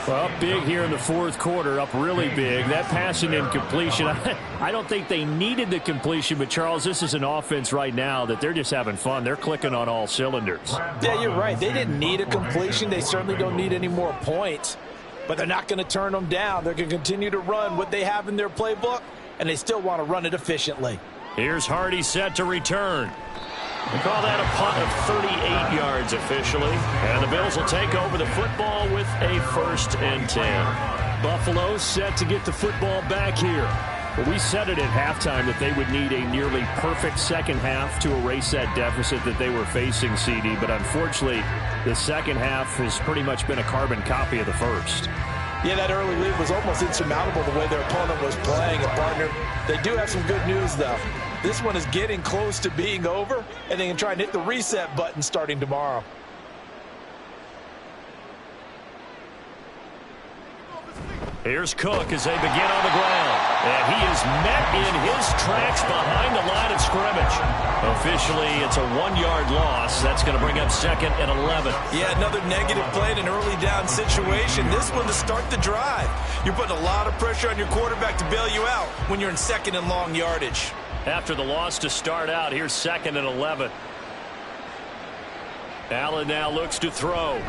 Well, up big here in the 4th quarter, up really big. That passing incompletion, I don't think they needed the completion, but, Charles, this is an offense right now that they're just having fun. They're clicking on all cylinders. Yeah, you're right. They didn't need a completion. They certainly don't need any more points, but they're not going to turn them down. They're going to continue to run what they have in their playbook, and they still want to run it efficiently. Here's Hardy set to return. We call that a punt of 38 yards officially. And the Bills will take over the football with a 1st and 10. Buffalo set to get the football back here. Well, we said it at halftime that they would need a nearly perfect second half to erase that deficit that they were facing, CD. But unfortunately, the second half has pretty much been a carbon copy of the first. Yeah, that early lead was almost insurmountable the way their opponent was playing. And, partner, they do have some good news, though. This one is getting close to being over, and they can try and hit the reset button starting tomorrow. Here's Cook as they begin on the ground. And he is met in his tracks behind the line of scrimmage. Officially, it's a 1-yard loss. That's going to bring up 2nd and 11. Yeah, another negative play in an early down situation. This one to start the drive. You're putting a lot of pressure on your quarterback to bail you out when you're in 2nd and long yardage. After the loss to start out, here's 2nd and 11. Allen now looks to throw.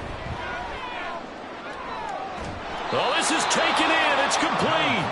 Oh, this is taken in. It's complete.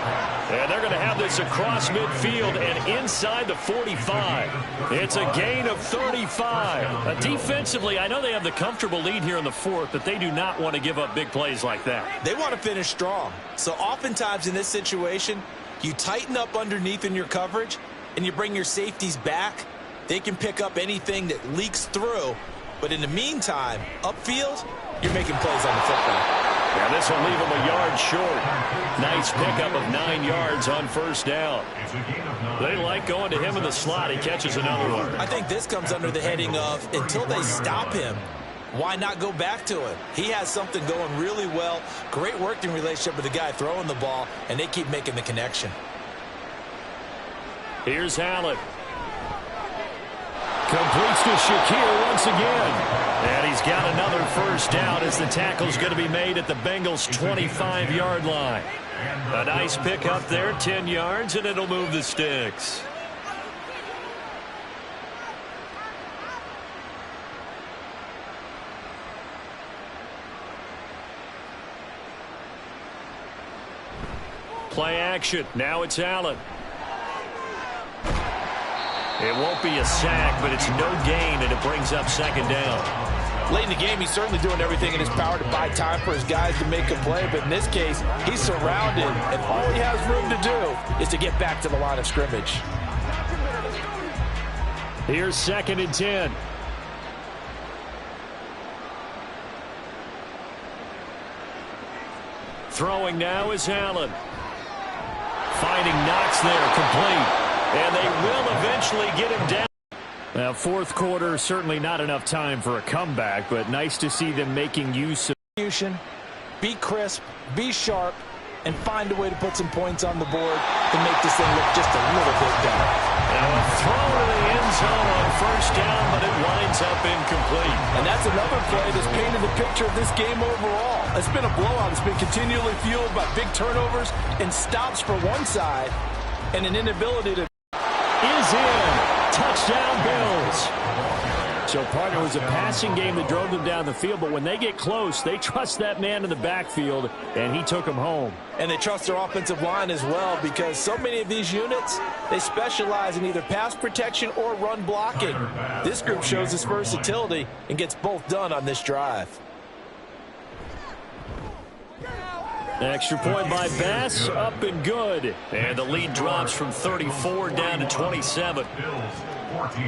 And they're going to have this across midfield and inside the 45. It's a gain of 35. Defensively, I know they have the comfortable lead here in the 4th, but they do not want to give up big plays like that. They want to finish strong. So oftentimes in this situation, you tighten up underneath in your coverage, and you bring your safeties back. They can pick up anything that leaks through. But in the meantime, upfield, you're making plays on the football. Yeah, this will leave him a yard short. Nice pickup of 9 yards on 1st down. They like going to him in the slot. He catches another one. I think this comes under the heading of, until they stop him, why not go back to him? He has something going really well. Great working relationship with the guy throwing the ball, and they keep making the connection. Here's Allen. Completes to Shakir once again. And he's got another 1st down as the tackle's going to be made at the Bengals' 25-yard line. A nice pickup there, 10 yards, and it'll move the sticks. Play action. Now it's Allen. It won't be a sack, but it's no gain, and it brings up 2nd down. Late in the game, he's certainly doing everything in his power to buy time for his guys to make a play, but in this case, he's surrounded, and all he has room to do is to get back to the line of scrimmage. Here's 2nd and 10. Throwing now is Allen. Finding Knox there, complete. And they will eventually get him down. Now, 4th quarter, certainly not enough time for a comeback, but nice to see them making use of. be crisp, be sharp, and find a way to put some points on the board to make this thing look just a little bit better. Now a throw to the end zone on first down, but it winds up incomplete. And that's another play that's painted the picture of this game overall. It's been a blowout. It's been continually fueled by big turnovers and stops for one side and an inability to... Is in. Touchdown, Bills. So, partner, it was a passing game that drove them down the field, but when they get close, they trust that man in the backfield, and he took them home. And they trust their offensive line as well, because so many of these units, they specialize in either pass protection or run blocking. This group shows its versatility and gets both done on this drive. Extra point by Bass, up and good. And the lead drops from 34 down to 27. Bills 14.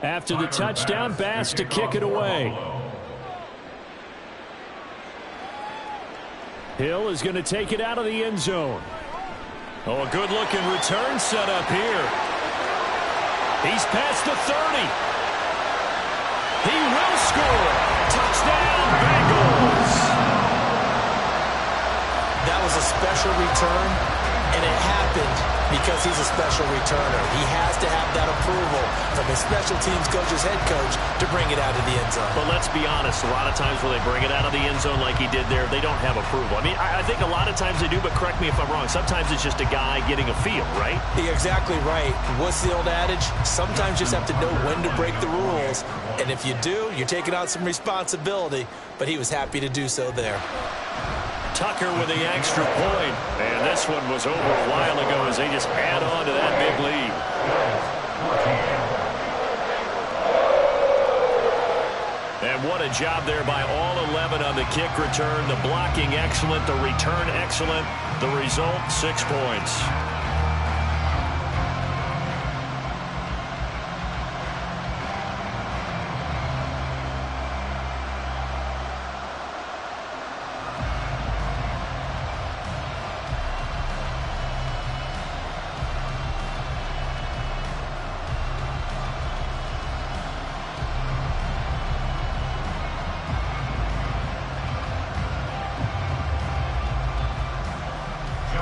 After the touchdown, Bass to kick it away. Hill is going to take it out of the end zone. Oh, a good-looking return set up here. He's past the 30. He will score. Touchdown, Bengals. That was a special return, and it happened because he's a special returner. He has to have that approval from his special teams coach's head coach to bring it out of the end zone. But let's be honest, a lot of times when they bring it out of the end zone like he did there, they don't have approval. I mean, I think a lot of times they do, but correct me if I'm wrong. Sometimes it's just a guy getting a feel, right? You're exactly right. What's the old adage? Sometimes you just have to know when to break the rules. And if you do, you're taking on some responsibility. But he was happy to do so there. Tucker with the extra point. And this one was over a while ago as they just add on to that big lead. And what a job there by all 11 on the kick return. The blocking excellent, the return excellent. The result, 6 points.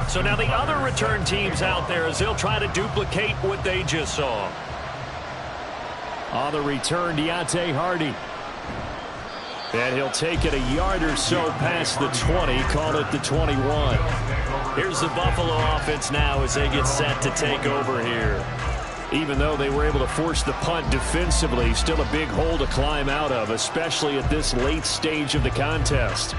So now the other return teams out there as they'll try to duplicate what they just saw. On the return, Deontay Hardy. And he'll take it a yard or so past the 20, call it the 21. Here's the Buffalo offense now as they get set to take over here. Even though they were able to force the punt defensively, still a big hole to climb out of, especially at this late stage of the contest.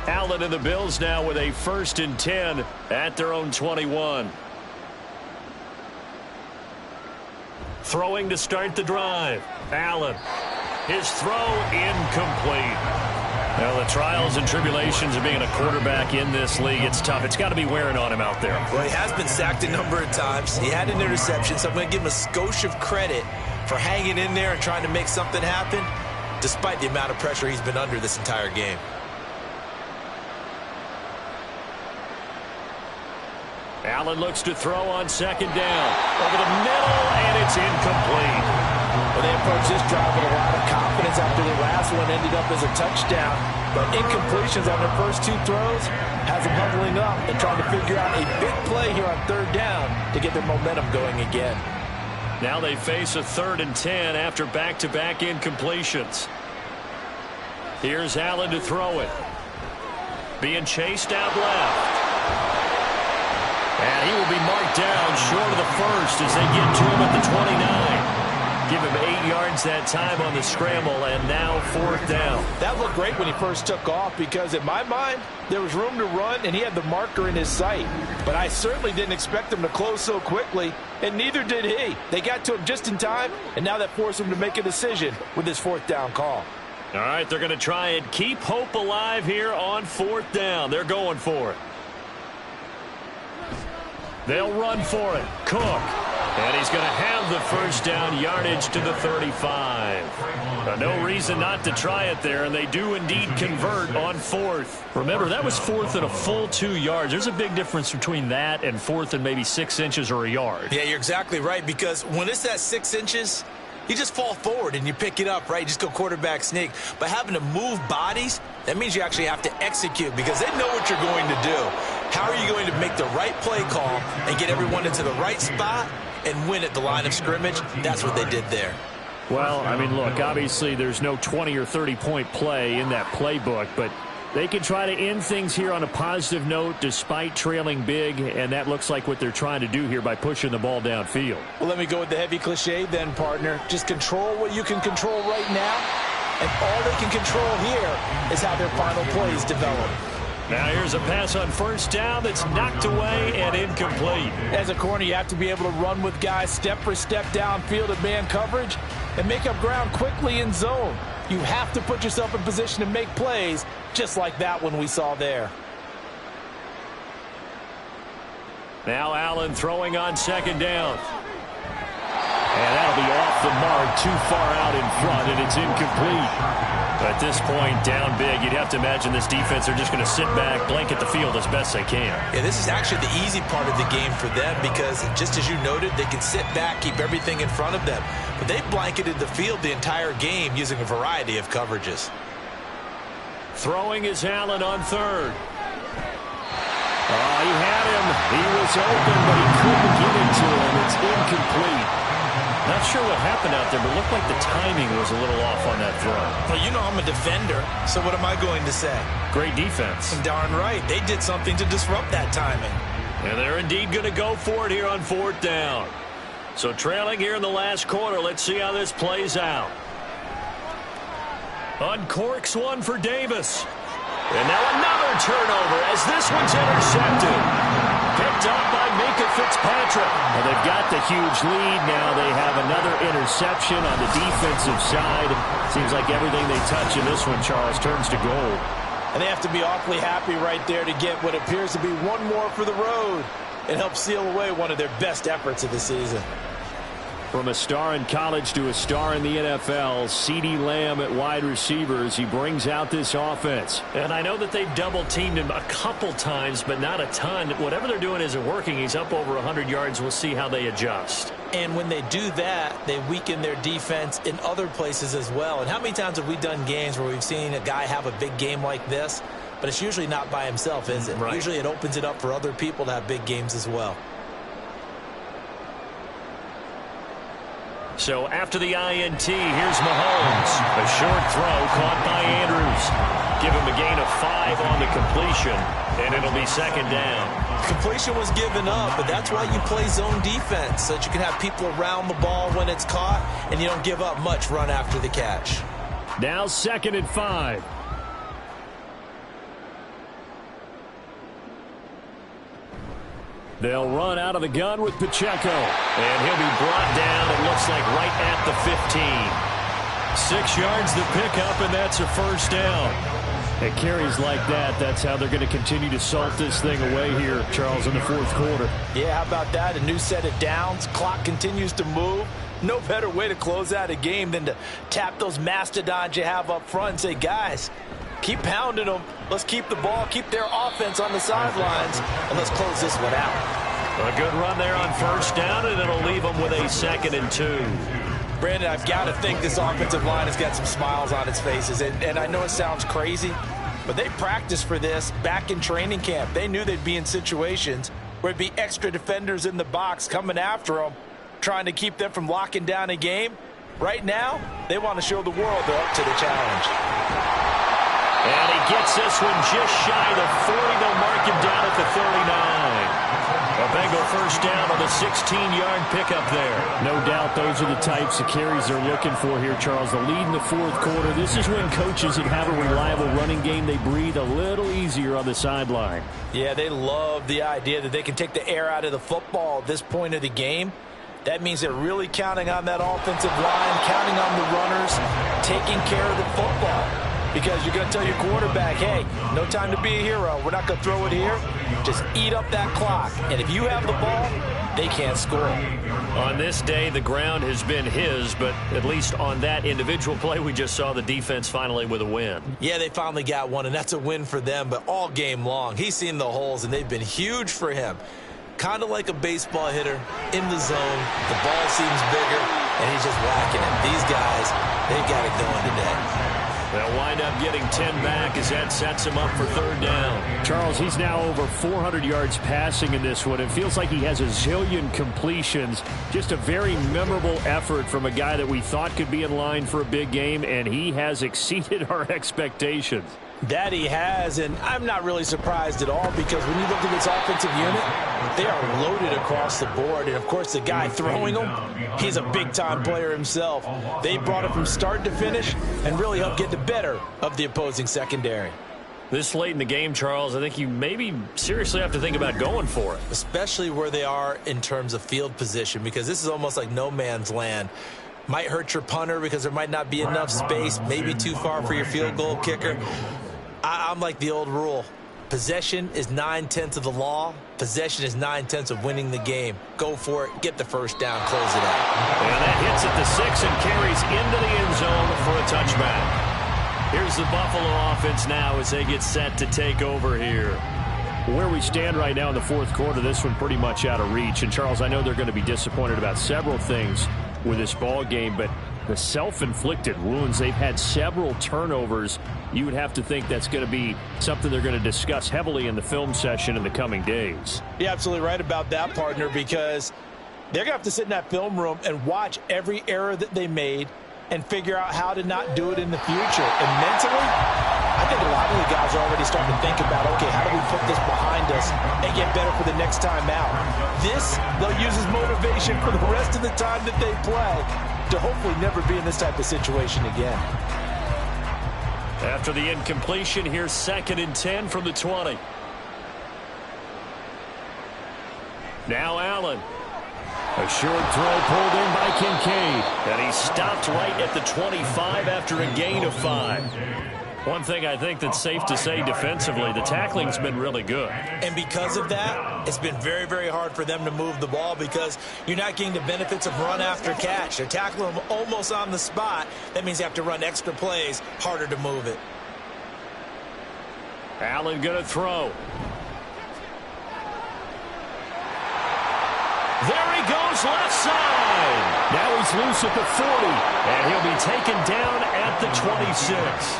Allen and the Bills now with a 1st and 10 at their own 21. Throwing to start the drive. Allen. His throw incomplete. Well, the trials and tribulations of being a quarterback in this league, it's tough. It's got to be wearing on him out there. Well, he has been sacked a number of times. He had an interception, so I'm going to give him a skosh of credit for hanging in there and trying to make something happen, despite the amount of pressure he's been under this entire game. Allen looks to throw on 2nd down. Over the middle, and it's incomplete. Well, they approached this drive with a lot of confidence after the last one ended up as a touchdown. But incompletions on their first 2 throws has them huddling up and trying to figure out a big play here on 3rd down to get their momentum going again. Now they face a 3rd and 10 after back-to-back incompletions. Here's Allen to throw it. Being chased out left. And he will be marked down short of the 1st as they get to him at the 29. Give him 8 yards that time on the scramble, and now 4th down. That looked great when he first took off because, in my mind, there was room to run, and he had the marker in his sight. But I certainly didn't expect him to close so quickly, and neither did he. They got to him just in time, and now that forced him to make a decision with his 4th down call. All right, they're going to try and keep hope alive here on 4th down. They're going for it. They'll run for it. Cook. And he's going to have the 1st down, yardage to the 35. No reason not to try it there, and they do indeed convert on 4th. Remember, that was 4th and a full 2 yards. There's a big difference between that and 4th and maybe 6 inches or a yard. Yeah, you're exactly right, because when it's at 6 inches, you just fall forward and you pick it up, right? You just go quarterback sneak. But having to move bodies, that means you actually have to execute because they know what you're going to do. How are you going to make the right play call and get everyone into the right spot and win at the line of scrimmage? That's what they did there. Well, I mean, look, obviously there's no 20 or 30-point play in that playbook, but they can try to end things here on a positive note despite trailing big, and that looks like what they're trying to do here by pushing the ball downfield. Well, let me go with the heavy cliche then, partner. Just control what you can control right now, and all they can control here is how their final plays develop. Now here's a pass on 1st down that's knocked away and incomplete. As a corner, you have to be able to run with guys step for step downfield at man coverage and make up ground quickly in zone. You have to put yourself in position to make plays just like that one we saw there. Now Allen throwing on 2nd down. And that'll be off the mark, too far out in front, and it's incomplete. At this point, down big, you'd have to imagine this defense are just going to sit back, blanket the field as best they can. Yeah, this is actually the easy part of the game for them because, just as you noted, they can sit back, keep everything in front of them. But they blanketed the field the entire game using a variety of coverages. Throwing is Allen on 3rd. He had him. He was open, but he couldn't get it to him. It's incomplete. Not sure what happened out there, but it looked like the timing was a little off on that throw. Well, you know I'm a defender, so what am I going to say? Great defense. Darn right. They did something to disrupt that timing. And they're indeed going to go for it here on 4th down. So trailing here in the last quarter, let's see how this plays out. Uncorks one for Davis. And now another turnover as this one's intercepted. Picked up by Minka Fitzpatrick. Well, they've got the huge lead. Now they have another interception on the defensive side. Seems like everything they touch in this one, Charles, turns to gold. And they have to be awfully happy right there to get what appears to be one more for the road and help seal away one of their best efforts of the season. From a star in college to a star in the NFL, CeeDee Lamb at wide receivers. He brings out this offense. And I know that they've double-teamed him a couple times, but not a ton. Whatever they're doing isn't working. He's up over 100 yards. We'll see how they adjust. And when they do that, they weaken their defense in other places as well. And how many times have we done games where we've seen a guy have a big game like this, but it's usually not by himself, is it? Right. Usually it opens it up for other people to have big games as well. So after the INT, here's Mahomes. A short throw caught by Andrews. Give him a gain of 5 on the completion, and it'll be 2nd down. Completion was given up, but that's why you play zone defense, so that you can have people around the ball when it's caught, and you don't give up much run after the catch. Now 2nd and 5. They'll run out of the gun with Pacheco. And he'll be brought down, it looks like, right at the 15. 6 yards to pick up, and that's a 1st down. It carries like that. That's how they're going to continue to salt this thing away here, Charles, in the 4th quarter. Yeah, how about that? A new set of downs. Clock continues to move. No better way to close out a game than to tap those mastodons you have up front and say, guys, keep pounding them. Let's keep the ball, keep their offense on the sidelines, and let's close this one out. A good run there on 1st down, and it'll leave them with a 2nd and 2. Brandon, I've got to think this offensive line has got some smiles on its faces. And I know it sounds crazy, but they practiced for this back in training camp. They knew they'd be in situations where it'd be extra defenders in the box coming after them, trying to keep them from locking down a game. Right now, they want to show the world they're up to the challenge. And he gets this one just shy of the 40. They'll mark him down at the 39. A Bengal first down on the 16-yard pickup there. No doubt those are the types of carries they're looking for here, Charles. The lead in the fourth quarter. This is when coaches that have a reliable running game, they breathe a little easier on the sideline. Yeah, they love the idea that they can take the air out of the football at this point of the game. That means they're really counting on that offensive line, counting on the runners, taking care of the football. Because you're going to tell your quarterback, hey, no time to be a hero. We're not going to throw it here. Just eat up that clock. And if you have the ball, they can't score. On this day, the ground has been his, but at least on that individual play, we just saw the defense finally with a win. Yeah, they finally got one, and that's a win for them. But all game long, he's seen the holes, and they've been huge for him. Kind of like a baseball hitter in the zone. The ball seems bigger, and he's just whacking it. These guys, they've got it going today. They'll wind up getting 10 back as that sets him up for third down. Charles, he's now over 400 yards passing in this one. It feels like he has a zillion completions. Just a very memorable effort from a guy that we thought could be in line for a big game, and he has exceeded our expectations. That he has, and I'm not really surprised at all because when you look at this offensive unit, they are loaded across the board. And, of course, the guy throwing them, he's a big-time player himself. They brought it from start to finish and really helped get the better of the opposing secondary. This late in the game, Charles, I think you maybe seriously have to think about going for it. Especially where they are in terms of field position, because this is almost like no man's land. Might hurt your punter because there might not be enough space, maybe too far for your field goal kicker. I'm like the old rule. Possession is 9/10 of the law. Possession is 9/10 of winning the game. Go for it. Get the first down. Close it out. And that hits at the 6 and carries into the end zone for a touchback. Here's the Buffalo offense now as they get set to take over here. Where we stand right now in the fourth quarter, this one pretty much out of reach. And, Charles, I know they're going to be disappointed about several things with this ball game, but the self-inflicted wounds, they've had several turnovers. You would have to think that's going to be something they're going to discuss heavily in the film session in the coming days. You're absolutely right about that, partner, because they're going to have to sit in that film room and watch every error that they made and figure out how to not do it in the future. And mentally, I think a lot of the guys are already starting to think about, okay, how do we put this behind us and get better for the next time out? This, they'll use as motivation for the rest of the time that they play to hopefully never be in this type of situation again. After the incompletion, here's 2nd and 10 from the 20. Now Allen. A short throw pulled in by Kincaid. And he stopped right at the 25 after a gain of 5. One thing I think that's safe to say defensively, the tackling's been really good. And because of that, it's been very, very hard for them to move the ball because you're not getting the benefits of run after catch. They're tackling them almost on the spot. That means you have to run extra plays, harder to move it. Allen going to throw. There he goes, left side. Now he's loose at the 40, and he'll be taken down at the 26.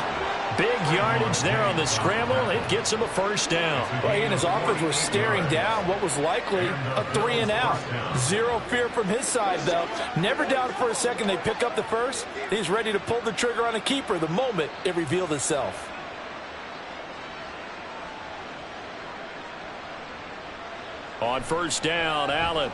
Big yardage there on the scramble. It gets him a first down. Well, he and his offense were staring down what was likely a 3 and out. Zero fear from his side, though. Never doubted for a second they pick up the first. He's ready to pull the trigger on a keeper the moment it revealed itself. On first down, Allen.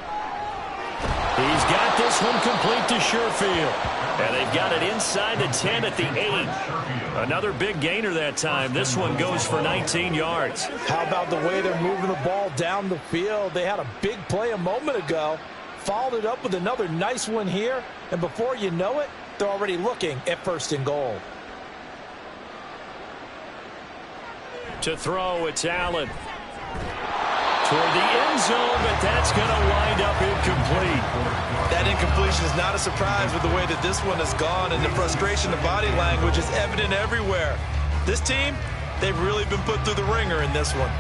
He's got this one complete to Sherfield. And they've got it inside the 10 at the 8. Another big gainer that time. This one goes for 19 yards. How about the way they're moving the ball down the field? They had a big play a moment ago. Followed it up with another nice one here. And before you know it, they're already looking at 1st and goal. To throw, it's Allen. Toward the end zone, but that's going to wind up incomplete. That incompletion is not a surprise with the way that this one has gone, and the frustration, the body language is evident everywhere. This team, they've really been put through the ringer in this one.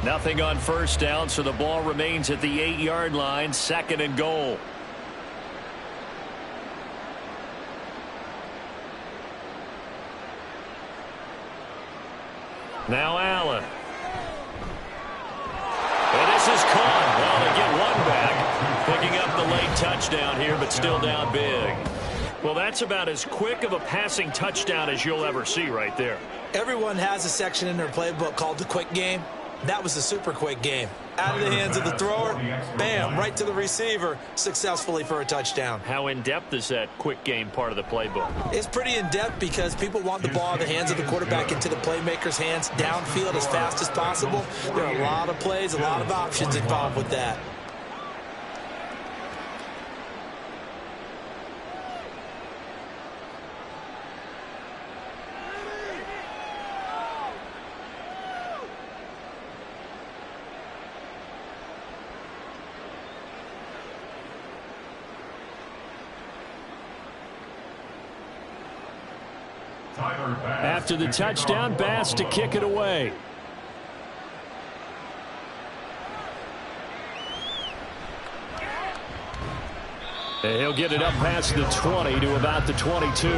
Nothing on first down, so the ball remains at the 8-yard line, 2nd and goal. Now Allen. And this is caught. Well, they get one back. Picking up the late touchdown here, but still down big. Well, that's about as quick of a passing touchdown as you'll ever see right there. Everyone has a section in their playbook called the quick game. That was a super quick game. Out of the hands of the thrower, bam, right to the receiver, successfully for a touchdown. How in-depth is that quick game part of the playbook? It's pretty in-depth because people want the ball in the hands of the quarterback into the playmaker's hands downfield as fast as possible. There are a lot of plays, a lot of options involved with that. After the touchdown, Bass to kick it away. And he'll get it up past the 20 to about the 22.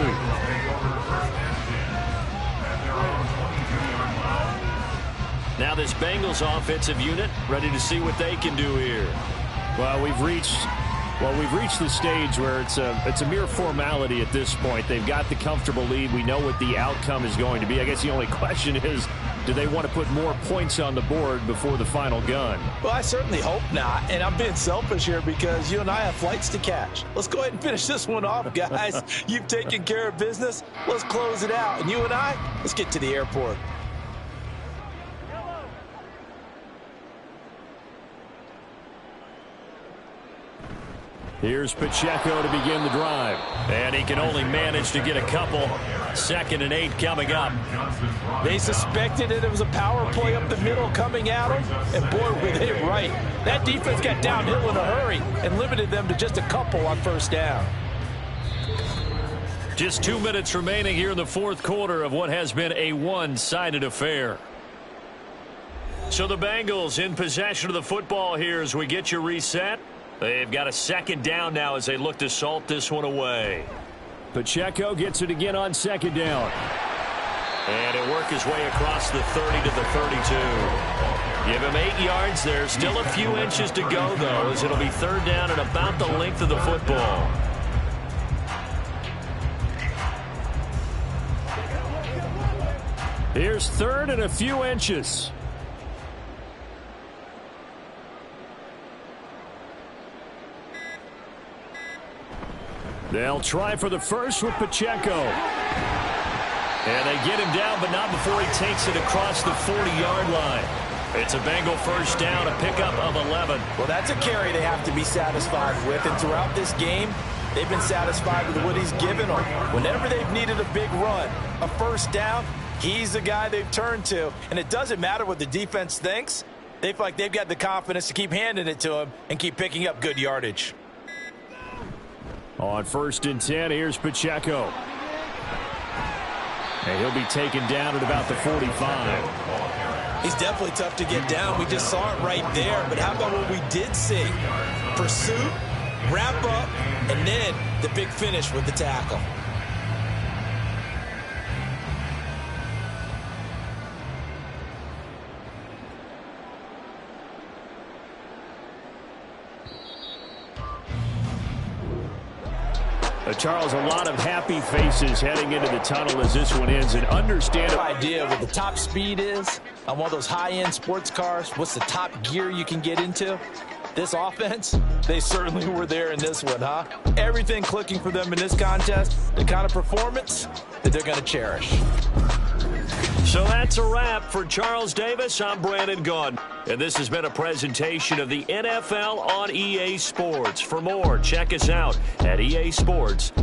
Now this Bengals offensive unit ready to see what they can do here. Well, we've reached the stage where it's a mere formality at this point. They've got the comfortable lead. We know what the outcome is going to be. I guess the only question is, do they want to put more points on the board before the final gun? Well, I certainly hope not. And I'm being selfish here because you and I have flights to catch. Let's go ahead and finish this one off, guys. You've taken care of business. Let's close it out. And you and I, let's get to the airport. Here's Pacheco to begin the drive. And he can only manage to get a couple. 2nd and 8 coming up. They suspected it was a power play up the middle coming at them. And boy, were they right. That defense got downhill in a hurry and limited them to just a couple on first down. Just 2 minutes remaining here in the fourth quarter of what has been a one-sided affair. So the Bengals in possession of the football here as we get you reset. They've got a 2nd down now as they look to salt this one away. Pacheco gets it again on 2nd down. And he'll work his way across the 30 to the 32. Give him 8 yards there. Still a few inches to go, though, as it'll be 3rd down and about the length of the football. Here's 3rd and a few inches. They'll try for the first with Pacheco. And they get him down, but not before he takes it across the 40-yard line. It's a Bengal first down, a pickup of 11. Well, that's a carry they have to be satisfied with. And throughout this game, they've been satisfied with what he's given them. Whenever they've needed a big run, a first down, he's the guy they've turned to. And it doesn't matter what the defense thinks. They feel like they've got the confidence to keep handing it to him and keep picking up good yardage. On 1st and 10, here's Pacheco. And he'll be taken down at about the 45. He's definitely tough to get down. We just saw it right there. But how about what we did see? Pursuit, wrap up, and then the big finish with the tackle. Charles, a lot of happy faces heading into the tunnel as this one ends. And understand no idea what the top speed is on one of those high-end sports cars. What's the top gear you can get into? This offense, they certainly were there in this one, huh? Everything clicking for them in this contest, the kind of performance that they're going to cherish. So that's a wrap for Charles Davis. I'm Brandon Gaudin, and this has been a presentation of the NFL on EA Sports. For more, check us out at EASports.com.